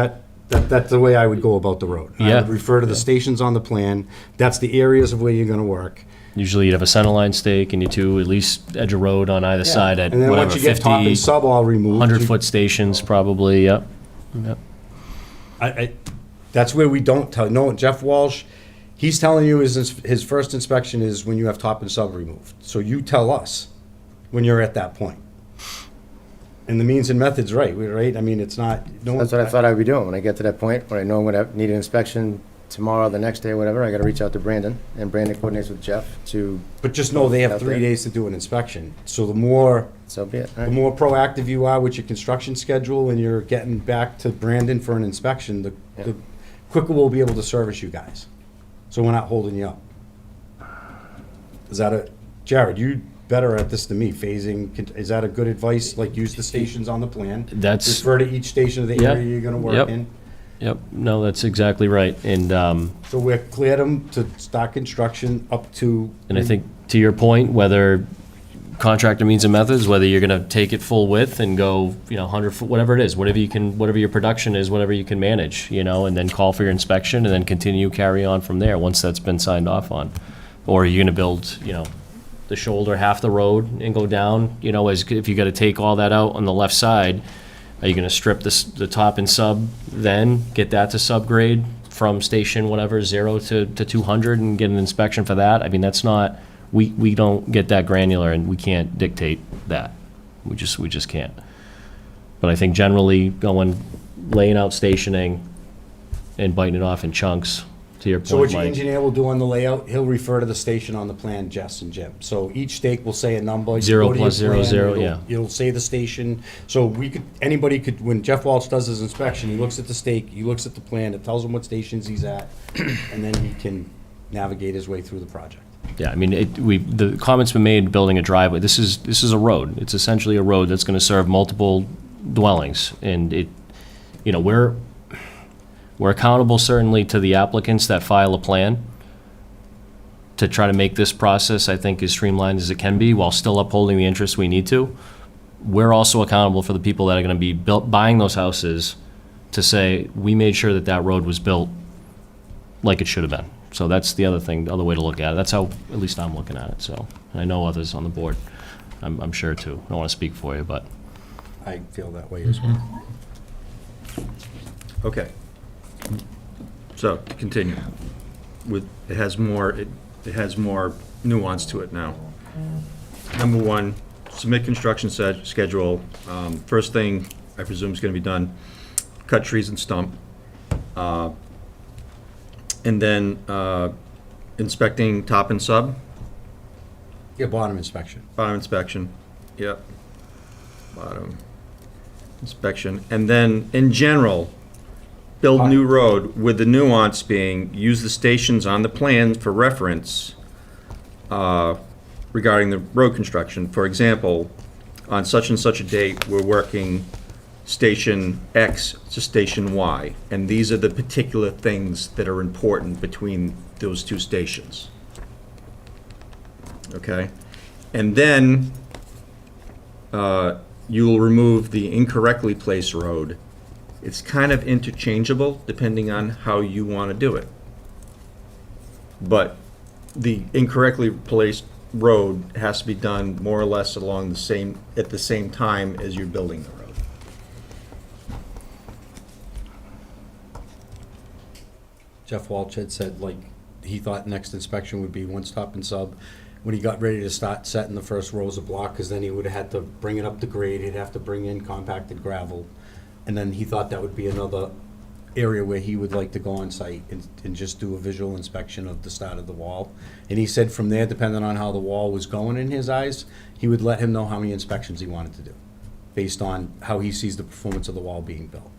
that's the way I would go about the road. I Yeah. would refer to the stations on the plan. That's the areas of where you're gonna work. Usually you'd have a center line stake and you two at least edge a road on either side at And then whatever, once you get top 50, and sub all removed. 100-foot stations probably, yep. Yep. That's where we don't tell, no, Jeff Walsh, he's telling you his first inspection is when you have top and sub removed. So you tell us when you're at that point. And the means and methods, right, I mean, it's not, no one. That's what I thought I'd be doing. When I get to that point, when I know I'm gonna need an inspection tomorrow, the next day, whatever, I gotta reach out to Brandon, and Brandon coordinates with Jeff to, But just know they have Out 3 there. days to do an inspection. So the more so be it. All the right. more proactive you are with your construction schedule and you're getting back to Brandon for an inspection, the quicker we'll be able to service you guys. So we're not holding you up. Is that Jared, you better at this than me, phasing, is that a good advice? Like, use the stations on the plan? That's- Refer to each station of the Yep. area you're gonna work Yep. in? Yep, no, that's exactly right. And So we're cleared them to start construction up to. I think, to your point, whether contractor means and methods, whether you're gonna take it full width and go, 100 foot, whatever it is, whatever your production is, whatever you can manage, and then call for your inspection and then continue, carry on from there, once that's been signed off on. Or you're gonna build, the shoulder, half the road and go down, if you gotta take all that out on the left side, are you gonna strip the top and sub then, get that to subgrade from station whatever, 0 to 200 and get an inspection for that? I mean, that's not, we don't get that granular and we can't dictate that. We just can't. But I think generally laying out stationing and biting it off in chunks, to your So what point, your Mike. engineer will do on the layout, he'll refer to the station on the plan, Jess and Jim. So each stake will say a number. You 0 go to your plus 0, plan, 0, it'll- yeah. It'll say the station, so anybody could, when Jeff Walsh does his inspection, he looks at the stake, he looks at the plan, it tells him what stations he's at, and then he can navigate his way through the project. Yeah, I mean, the comment's been made, building a driveway, this is a road. It's essentially a road that's gonna serve multiple dwellings. And we're accountable certainly to the applicants that file a plan to try to make this process, I think, as streamlined as it can be while still upholding the interests we need to. We're also accountable for the people that are gonna be buying those houses to say, we made sure that road was built like it should have been. So that's the other thing, the other way to look at it. That's how, at least I'm looking at it, so. And I know others on the board, I'm sure too. I don't want to speak for you, but. I feel that way as well. Okay. So, to continue, it has more nuance to it now. Number one, submit construction schedule. First thing, I presume is gonna be done, cut trees and stump. And then, inspecting top and sub, Yeah, bottom inspection. bottom inspection, yep. Bottom inspection, and then, in general, build new road, with the nuance being, use the stations on the plan for reference regarding the road construction. For example, on such and such a date, we're working station X to station Y, and these are the particular things that are important between those two stations. Okay? And then you will remove the incorrectly placed road. It's kind of interchangeable depending on how you want to do it. But the incorrectly placed road has to be done more or less along at the same time as you're building the road. Jeff Walsh had said, like, he thought next inspection would be one stop and sub. When he got ready to start setting the first rows of block, because then he would have had to bring it up to grade, he'd have to bring in compacted gravel. And then he thought that would be another area where he would like to go on site and just do a visual inspection of the start of the wall. And he said from there, depending on how the wall was going in his eyes, he would let him know how many inspections he wanted to do, based on how he sees the performance of the wall being built.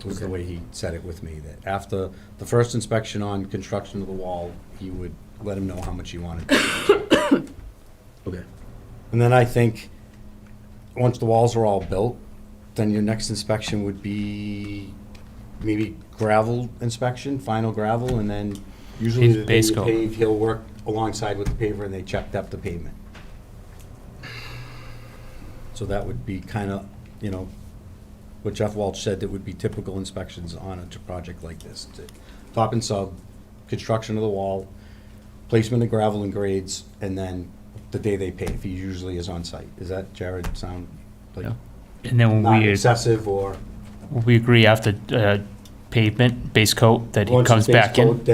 was the way he said it with me, that after the first inspection on construction of the wall, he would let him know how much he wanted. Okay. And then I think, once the walls are all built, then your next inspection would be maybe gravel inspection, final gravel, and then usually He's the day base you coat. pave, he'll work alongside with the paver and they check up the pavement. So that would be kind of, what Jeff Walsh said, that would be typical inspections on a project like this. Top and sub, construction of the wall, placement of gravel and grades, and then the day they pave, he usually is on site. Does that, Jared, sound like Yeah. And then when not we, excessive or? we agree after pavement, base coat, that he Once comes it's base back in? coat,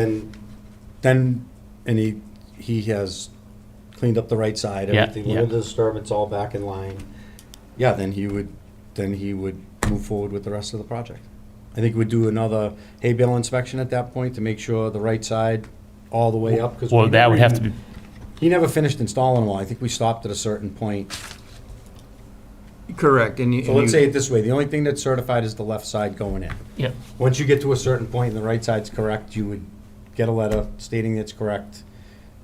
and he has cleaned up the right side, Yeah, everything, yeah. limited disturbance, all back in line. Yeah, then he would move forward with the rest of the project. I think we'd do another hay bale inspection at that point to make sure the right side all the way up. 'Cause Well, we that never would have to even- be, He never finished installing them all. I think we stopped at a certain point. Correct, and you. So let's say it this way, the only thing that's certified is the left side going in. yep. Once you get to a certain point and the right side's correct, you would get a letter stating it's correct.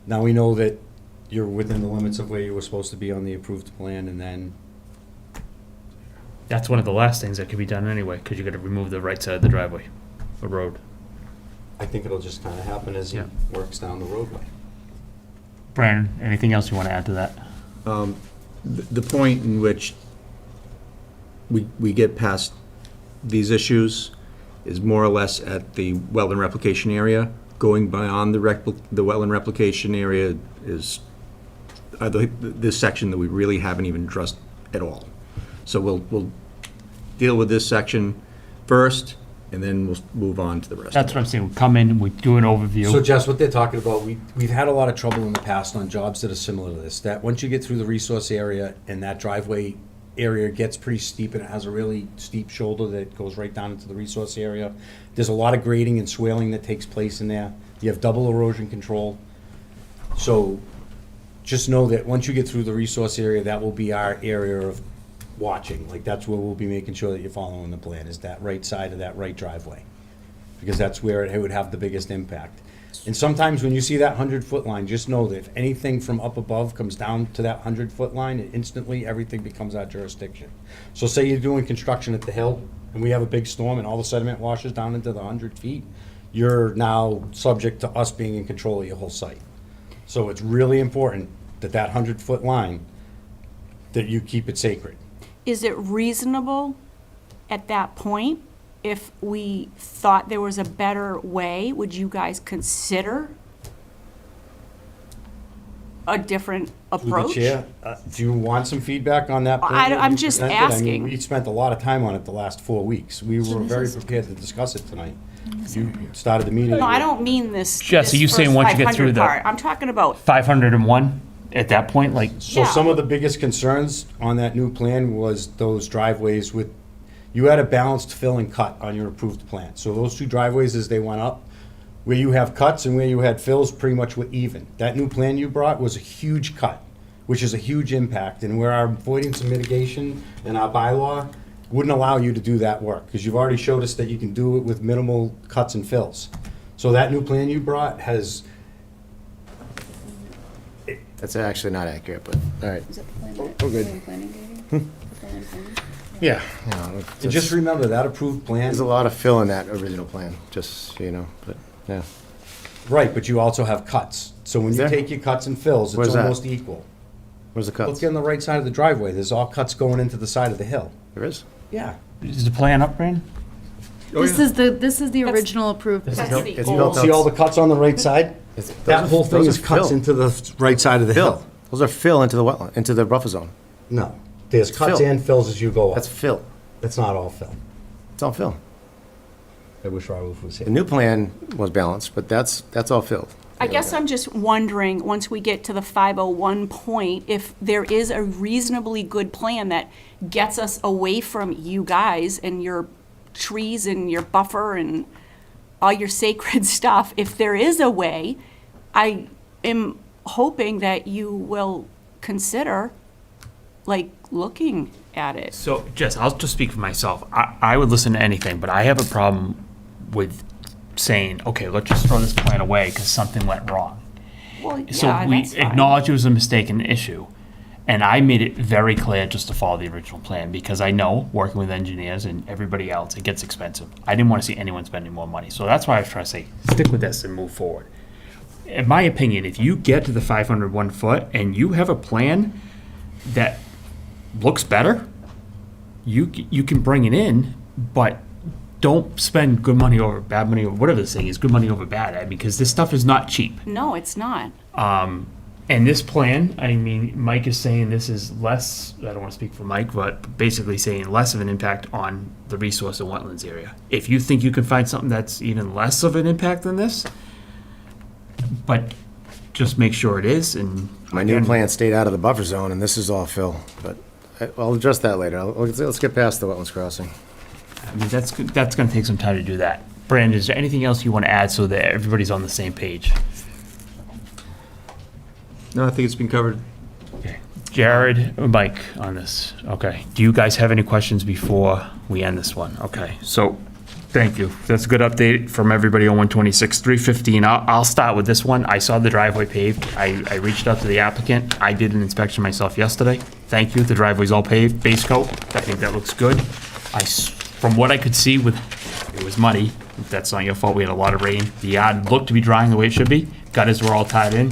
Now we know that you're within the limits of where you were supposed to be on the approved plan, and then, That's one of the last things that could be done anyway, because you gotta remove the right side of the driveway, the road. I think it'll just kind of happen as he Yeah. works down the roadway. Brandon, anything else you want to add to that? The point in which we get past these issues is more or less at the wetland replication area. Going beyond the wetland replication area is this section that we really haven't even addressed at all. So we'll deal with this section first, and then we'll move on to the rest. That's what I'm saying, we come in, we do an So overview. Jess, what they're talking about, we've had a lot of trouble in the past on jobs that are similar to this, that once you get through the resource area and that driveway area gets pretty steep and it has a really steep shoulder that goes right down into the resource area, there's a lot of grading and swailing that takes place in there. You have double erosion control. So just know that once you get through the resource area, that will be our area of watching. Like, that's where we'll be making sure that you're following the plan, is that right side of that right driveway. Because that's where it would have the biggest impact. And sometimes when you see that 100-foot line, just know that if anything from up above comes down to that 100-foot line, it instantly everything becomes our jurisdiction. So say you're doing construction at the hill, and we have a big storm, and all the sediment washes down into the 100 feet, you're now subject to us being in control of your whole site. So it's really important that that 100-foot line, that you keep it sacred. Is it reasonable at that point, if we thought there was a better way, would you guys consider a different Through the approach? chair, do you want some feedback on that plan? I- that I'm you just presented? I mean, asking. we spent a lot of time on it the last 4 weeks. We were very prepared to discuss it tonight. You started the meeting. No, I don't mean this. Jess, this are you saying first once you get through 500 the- part. I'm talking about, 501 at that point, like, So Yeah. some of the biggest concerns on that new plan was those driveways with, you had a balanced fill and cut on your approved plan. So those two driveways, as they went up, where you have cuts and where you had fills, pretty much were even. That new plan you brought was a huge cut, which is a huge impact, and where our avoidance and mitigation and our bylaw wouldn't allow you to do that work, because you've already showed us that you can do it with minimal cuts and fills. So that new plan you brought has, That's actually not accurate, but, all right. We're good. Yeah. and just remember, that approved plan. There's a lot of fill in that original plan, just, so you know, but, yeah. Right, but you also have cuts. So when Is you there? take your cuts and fills, it's Where's that? almost equal. Where's the cuts? Look on the right side of the driveway, there's all cuts going into the side of the hill. There is? Yeah. is the plan up, Brandon? This is the original approved. that's plan. the It's old, built See all the cuts on the right side? Those That are- whole thing those is are cuts fill. into the right side of the Fill. hill. Those are fill into the wetland, into the buffer zone. No, there's cuts Fill. and fills as you go up. That's fill. That's not all fill. It's all fill. I wish Raouf was The here. new plan was balanced, but that's all filled. I guess I'm just wondering, once we get to the 501 point, if there is a reasonably good plan that gets us away from you guys and your trees and your buffer and all your sacred stuff. If there is a way, I am hoping that you will consider like, looking at it. So, Jess, I'll just speak for myself. I would listen to anything, but I have a problem with saying, okay, let's just throw this plan away because something went wrong. Well, So yeah, we that's fine. acknowledge it was a mistaken issue. And I made it very clear just to follow the original plan because I know, working with engineers and everybody else, it gets expensive. I didn't want to see anyone spending more money. So that's why I was trying to say, stick with this and move forward. In my opinion, if you get to the 501 foot and you have a plan that looks better, you can bring it in, but don't spend good money over bad money, or whatever this thing is, good money over bad, because this stuff is not cheap. No, it's not. And this plan, I mean, Mike is saying this is less, I don't want to speak for Mike, but basically saying less of an impact on the resource and wetlands area. If you think you can find something that's even less of an impact than this, but just make sure it is, and. My new plan stayed out of the buffer zone, and this is all fill, but I'll address that later. Let's get past the wetlands crossing. I mean, that's gonna take some time to do that. Brandon, is there anything else you want to add so that everybody's on the same page? No, I think it's been covered. Okay. Jared, Mike on this. Okay. Do you guys have any questions before we end this one? Okay. So, thank you. That's a good update from everybody on 126. 315. I'll start with this one. I saw the driveway paved. I reached out to the applicant. I did an inspection myself yesterday. Thank you. The driveway's all paved, base coat. I think that looks good. From what I could see it was muddy. That's not your fault. We had a lot of rain. The yard looked to be drying the way it should be. Gutters were all tied in.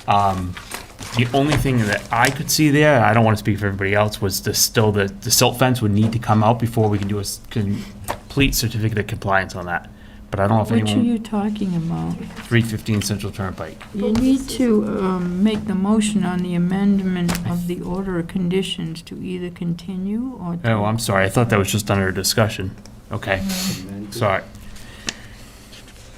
The only thing that I could see there, I don't want to speak for everybody else, was the silt fence would need to come out before we can do a complete certificate of compliance on that. But I don't know if Which are anyone, you talking about? 315 Central Turnpike. You need to make the motion on the amendment of the order of conditions to either continue or. Oh, I'm sorry. I thought that was just under discussion. Okay. Sorry.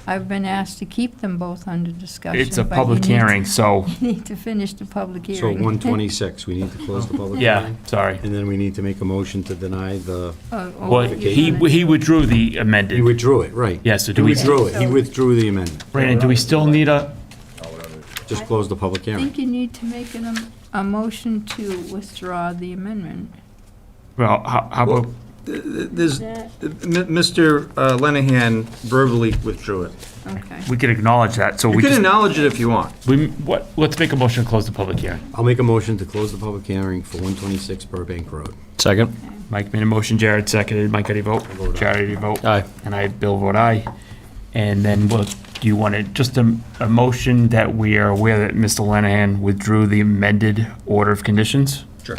I've been asked to keep them both under discussion. It's a but public you need to- hearing, so, You need to finish the public So hearing. 126, we need to close the public yeah, hearing? sorry. And then we need to make a motion to deny the, Well, he withdrew the he amended. withdrew it, right. Yeah, so He do we, withdrew it, he withdrew the amendment. Brandon, do we still need a, Just close the public I hearing. think you need to make a motion to withdraw the amendment. well, how about, There's, Mr. Lenahan verbally withdrew it. Okay. we could acknowledge that, so You we can can, acknowledge it if you want. let's make a motion to close the public hearing. I'll make a motion to close the public hearing for 126 Burbank Road. Second. Mike made a motion, Jared seconded. Mike, how do you vote? Jared, how do you vote? Aye. And I, Bill, vote aye. And then, do you want just a motion that we are aware that Mr. Lenahan withdrew the amended order of conditions? Sure.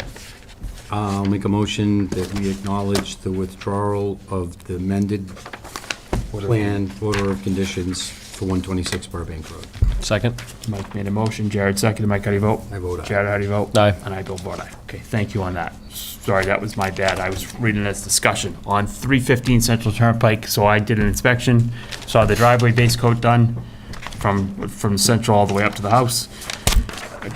I'll make a motion that we acknowledge the withdrawal of the amended plan order of conditions for 126 Burbank Road. Second. Mike made a motion, Jared seconded. Mike, how do you vote? I vote aye. Jared, how do you vote? Aye. And I, Bill, vote aye. Okay, thank you on that. Sorry, that was my bad. I was reading this discussion. On 315 Central Turnpike, so I did an inspection, saw the driveway base coat done from Central all the way up to the house.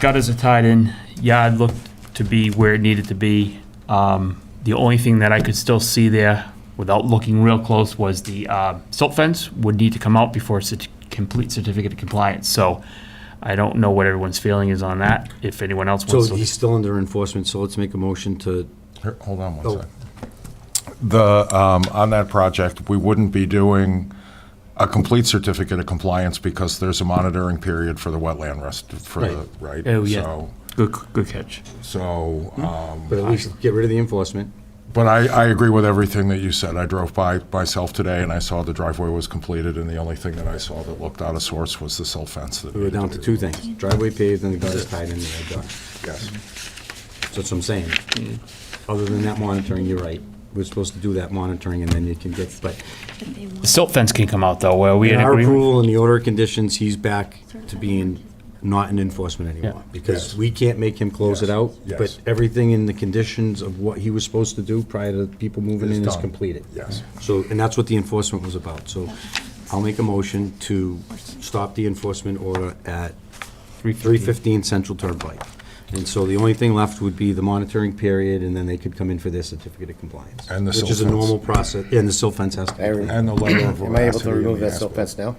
Gutters are tied in, yard looked to be where it needed to be. The only thing that I could still see there, without looking real close, was the silt fence would need to come out before complete certificate of compliance. So I don't know what everyone's feeling is on that, if anyone else So wants to. he's still under enforcement, so let's make a motion to, Here, hold on Oh. one second. On that project, we wouldn't be doing a complete certificate of compliance because there's a monitoring period for the wetland rest, right? Oh, yeah. So- Good catch. So, but at least get rid of the enforcement. but I agree with everything that you said. I drove by myself today and I saw the driveway was completed and the only thing that I saw that looked out of sorts was the silt fence. that We were needed down be to two removed. things, driveway paved and the gutters tied in there, done. Yes. So that's what I'm saying. Other than that monitoring, you're right. We're supposed to do that monitoring and then you can get, but The silt fence can come out, though, where we in in our agreement. approval and the order of conditions, he's back to being not in enforcement anymore. Yeah. Because Yes. we can't make him close it Yes. out. Yes. But everything in the conditions of what he was supposed to do prior to people moving Is in is done. completed. Yes. So, and that's what the enforcement was about. So I'll make a motion to stop the enforcement order at 315 Central Turnpike. And so the only thing left would be the monitoring period, and then they could come in for their certificate of compliance. And the Which silt is a fence. normal process, and the silt fence has to. And the letter of Am I able to veracity of remove the that silt as-built. fence now?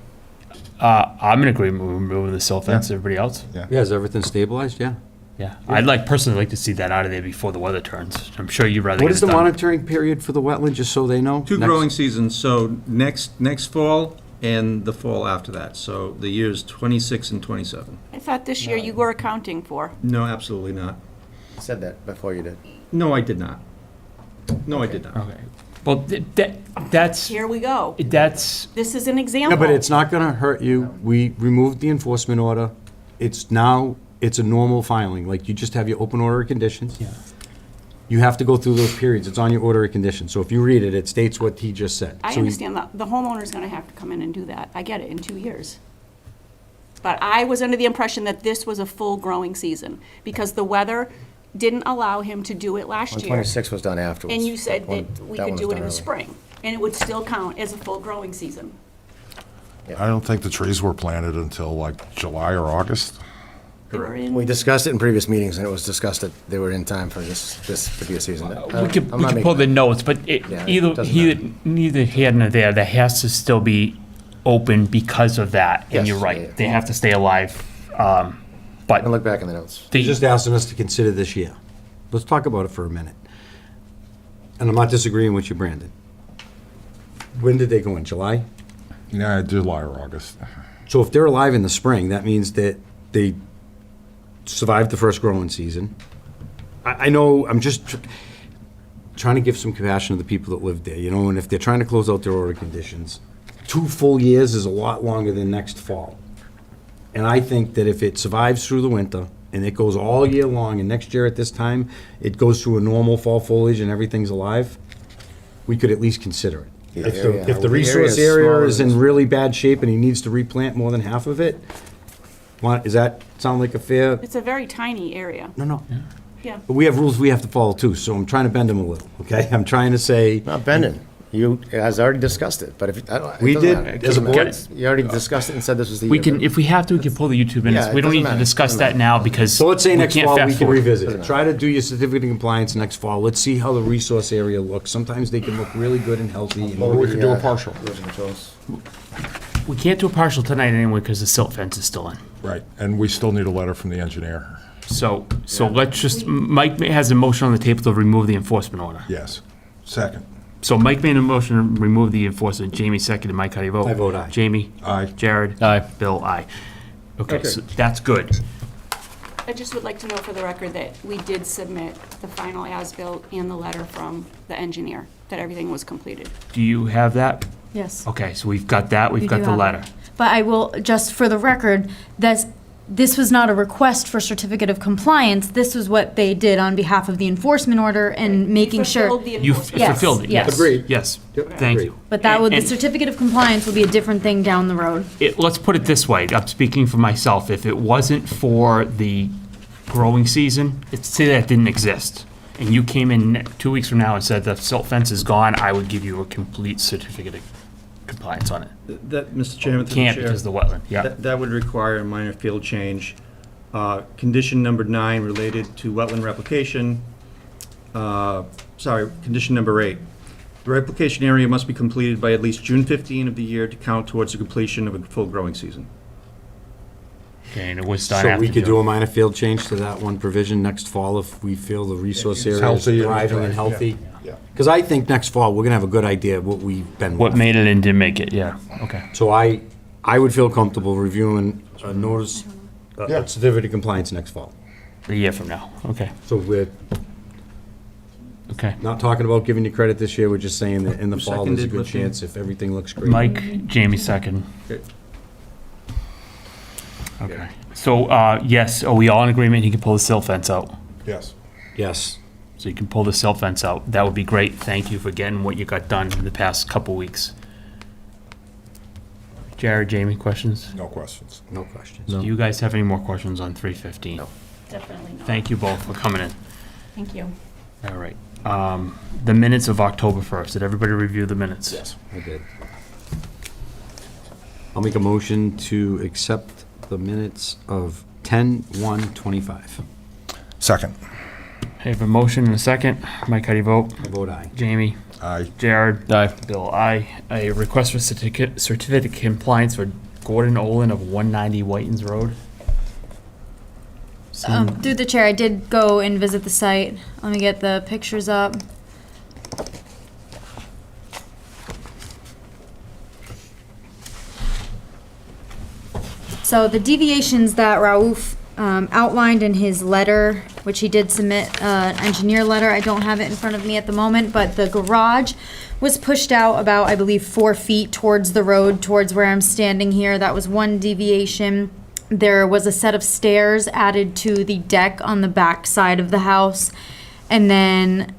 I'm in agreement with removing the silt fence. Everybody else? Yeah, is everything stabilized? Yeah. Yeah, I'd personally like to see that out of there before the weather turns. I'm sure you'd rather What get is it the done. monitoring period for the wetland, just so they know? Two Next- growing seasons, so next fall and the fall after that. So the years 26 and 27. I thought this year you were accounting for. No, absolutely not. You said that before you did. No, I did not. No, I did not. Okay. Well, that's, Here we go. that's, This is an No, example. but it's not gonna hurt you. We removed the enforcement order. It's now, it's a normal filing, like you just have your open order of conditions. yeah. You have to go through those periods. It's on your order of conditions. So if you read it, it states what he just said. I So he- understand that the homeowner's gonna have to come in and do that. I get it, in 2 years. But I was under the impression that this was a full growing season because the weather didn't allow him to do it last year. 126 was done afterwards. And you said One- that we that could one do was it in done the early. spring, and it would still count as a full growing season. I don't think the trees were planted until like July or August. They were in- We discussed it in previous meetings, and it was discussed that they were in time for this to be a season. We could pull the notes, but Yeah, it doesn't neither here nor there, that has to still be open because of that. And Yes, you're yeah, right, yeah. they have to stay alive. And But look back in the notes. He's just asking us to consider this year. Let's talk about it for a minute. And I'm not disagreeing with you, Brandon. When did they go in, July? Yeah, July or August. So if they're alive in the spring, that means that they survived the first growing season. I know, I'm just trying to give some compassion to the people that live there, you know, and if they're trying to close out their order conditions, 2 full years is a lot longer than next fall. And I think that if it survives through the winter, and it goes all year long, and next year at this time, it goes through a normal fall foliage and everything's alive, we could at least consider it. The If area- the, if the the resource area's area smaller is than in this. really bad shape and he needs to replant more than half of it, does that sound like a fair? It's a very tiny area. No. Yeah. But we have rules we have to follow too, so I'm trying to bend them a little, okay? I'm trying to say, Not bending. You guys already discussed it, but if, I don't. it We doesn't did, matter. as a Doesn't board. matter. You already discussed it and said this was the year. we can, but- if we have to, we can pull the YouTube minutes. Yeah, We it don't need doesn't to matter. discuss Doesn't that now because. so let's say we next can't fall, fast we can forward. revisit Doesn't it. matter. Try to do your certificate of compliance next fall. Let's see how the resource area looks. Sometimes they can look really good and healthy. and Or we could do a Yeah. partial. Erosion controls. We can't do a partial tonight anyway because the silt fence is still in. Right, and we still need a letter from the engineer. So let's just, Mike has a motion on the table to remove the enforcement order. Yes. Second. So Mike made a motion to remove the enforcement. Jamie seconded. Mike, how do you vote? I vote aye. Jamie? Aye. Jared? Aye. Bill, aye. Okay, Okay. so that's good. I just would like to know for the record that we did submit the final as-built and the letter from the engineer, that everything was completed. Do you have that? Yes. Okay, so we've got that, we've We got do the have letter. it. But I will, just for the record, this was not a request for certificate of compliance. This was what they did on behalf of the enforcement order and making sure. Fulfilled the You enforcement. Yes, fulfilled it, yes. yes. Agreed. Yes, Yep, thank agreed. you. But that would, the And- certificate of compliance will be a different thing down the road. Let's put it this way, I'm speaking for myself, if it wasn't for the growing season, say that didn't exist, and you came in 2 weeks from now and said the silt fence is gone, I would give you a complete certificate of compliance on it. That, Mr. Chairman, through the Can't chair, because of the wetland, yeah. that would require a minor field change. Condition number 9 related to wetland replication. Condition number 8. The replication area must be completed by at least June 15 of the year to count towards the completion of a full growing season. Okay, and it was done So after we could do June. a minor field change to that one provision next fall if we feel the resource It's area is healthy and thriving and yeah. healthy? Yeah. Because I think next fall, we're gonna have a good idea of what we've been What with. made it and didn't make it, yeah, okay. So I would feel comfortable reviewing a notice, Yeah. a certificate of compliance next fall. A year from now, okay, So we're okay. not talking about giving you credit this year, we're just saying that in the Who fall, there's a seconded good what you- chance if everything looks great. Mike, Jamie second. Okay. Okay, so, yes, are we all in agreement he can pull the silt fence out? Yes. Yes. So you can pull the silt fence out. That would be great. Thank you for getting what you got done in the past couple weeks. Jared, Jamie, questions? No questions. No questions. Do you guys have any more questions on 315? No. Definitely not. Thank you both for coming in. Thank you. All right. The minutes of October 1st. Did everybody review the minutes? Yes. I did. I'll make a motion to accept the minutes of 10/1/25. Second. I have a motion and a second. Mike, how do you vote? I vote aye. Jamie? Aye. Jared? Aye. Bill, aye. A request for certificate of compliance for Gordon Olin of 190 Whitens Road. Through the chair, I did go and visit the site. Let me get the pictures up. So the deviations that Raouf outlined in his letter, which he did submit an engineer letter, I don't have it in front of me at the moment, but the garage was pushed out about, I believe, 4 feet towards the road, towards where I'm standing here. That was one deviation. There was a set of stairs added to the deck on the back side of the house. And then,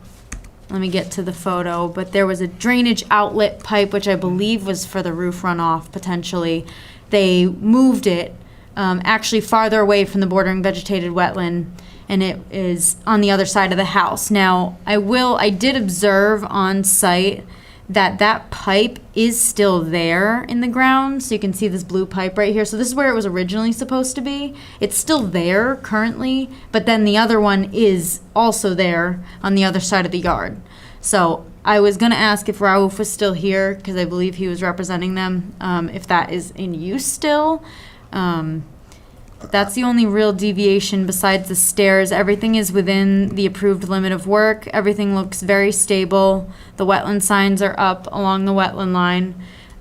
let me get to the photo, but there was a drainage outlet pipe, which I believe was for the roof runoff, potentially. They moved it actually farther away from the bordering vegetated wetland, and it is on the other side of the house. Now, I did observe on site that that pipe is still there in the ground. So you can see this blue pipe right here. So this is where it was originally supposed to be. It's still there currently, but then the other one is also there on the other side of the yard. So I was gonna ask if Raouf was still here, because I believe he was representing them, if that is in use still. That's the only real deviation besides the stairs. Everything is within the approved limit of work. Everything looks very stable. The wetland signs are up along the wetland line.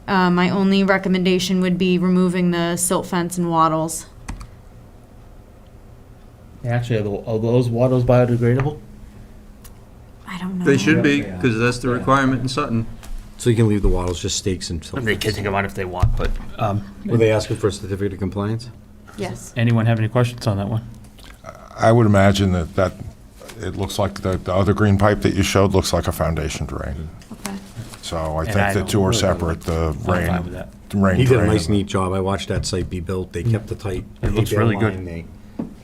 My only recommendation would be removing the silt fence and wattles. Actually, are those wattles biodegradable? I don't know. They should be, because that's the requirement in Sutton. So you can leave the wattles, just stakes and so. They can take them out if they want, but Were they asking for a certificate of compliance? Yes. anyone have any questions on that one? I would imagine that it looks like the other green pipe that you showed looks like a foundation drain. Okay. So I And think I the don't two are really separate, the I'm fine with rain, that. rain He did a drain. nice, neat job. I watched that site be built. They kept the tight. It looks hay bale really good. line.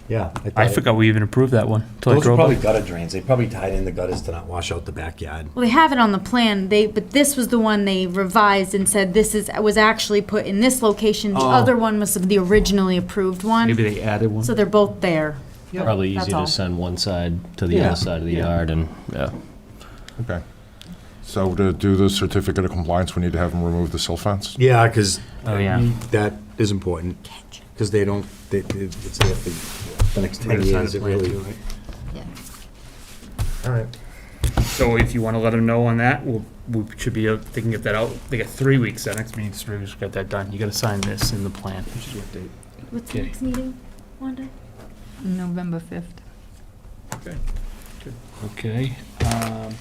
Yeah. I forgot we even approved that one. Till I Those are drove probably by. gutter drains. They probably tied in the gutters to not wash out the backyard. Well, they have it on the plan, but this was the one they revised and said was actually put in this location. The Oh. other one was the originally approved one. Maybe they added one. So they're both there. Probably That's easy all. to send one side to the Yeah. other side of the yard and, yeah. Okay. So to do the certificate of compliance, we need to have them remove the silt fence? Yeah, because Oh, yeah. that is important. Because they don't, it's there for the next 10 Gotta sign years. the It plan really, too, right? All right. So if you want to let them know on that, we should be, they can get that out. They got 3 weeks, that next meeting's 3 weeks to get that done. You got to sign this in the plan. What's the Okay. next meeting, Wanda? November 5th. Okay.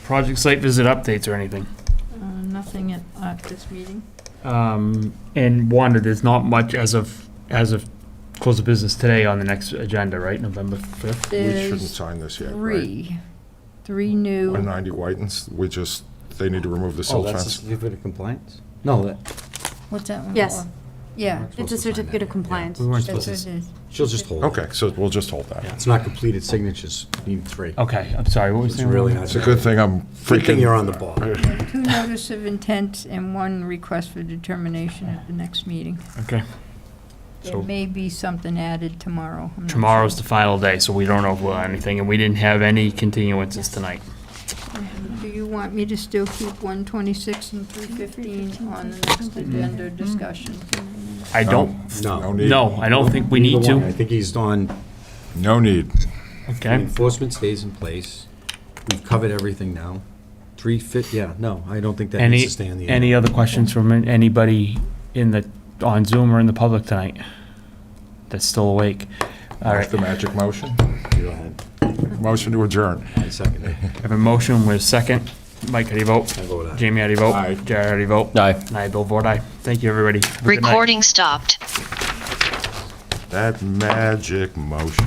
Project site visit updates or anything? Nothing at this meeting. And Wanda, there's not much as of close of business today on the next agenda, right? November 5th? We shouldn't There's sign this yet, right? three new. 190 Whitens, they need to remove the oh, silt that's a fence. certificate of compliance? No, What's that one Yes. for? Yeah. It's a certificate of compliance. We weren't That's supposed what to. it is. she'll just hold it. Okay, so we'll just hold that. It's not completed signatures. You need 3. Okay, I'm sorry, what was It's the really name? not. It's a good thing I'm Good thing freaking. you're on the ball. 2 notice of intent and 1 request for determination at the next meeting. Okay. There So may be something added tomorrow. I'm not tomorrow's sure. the final day, so we don't know if we'll have anything, and we didn't have any continuances tonight. Do you want me to still keep 126 and 315 on the next agenda discussion? I don't, No. need. no, I don't think we Neither need one. I to. think he's on, No need. the Okay. enforcement stays in place. We've covered everything now. 350, yeah, no, I don't think that needs Any, to stay on the. any other questions from anybody on Zoom or in the public tonight that's still awake? All right, The magic motion. Go ahead. Motion to adjourn. I second it. I have a motion with a second. Mike, how do you vote? I vote aye. Jamie, how do you vote? Aye. Jared, how do you vote? Aye. And I, Bill, vote aye. Thank you, everybody. Have a good night. Recording stopped. That magic motion.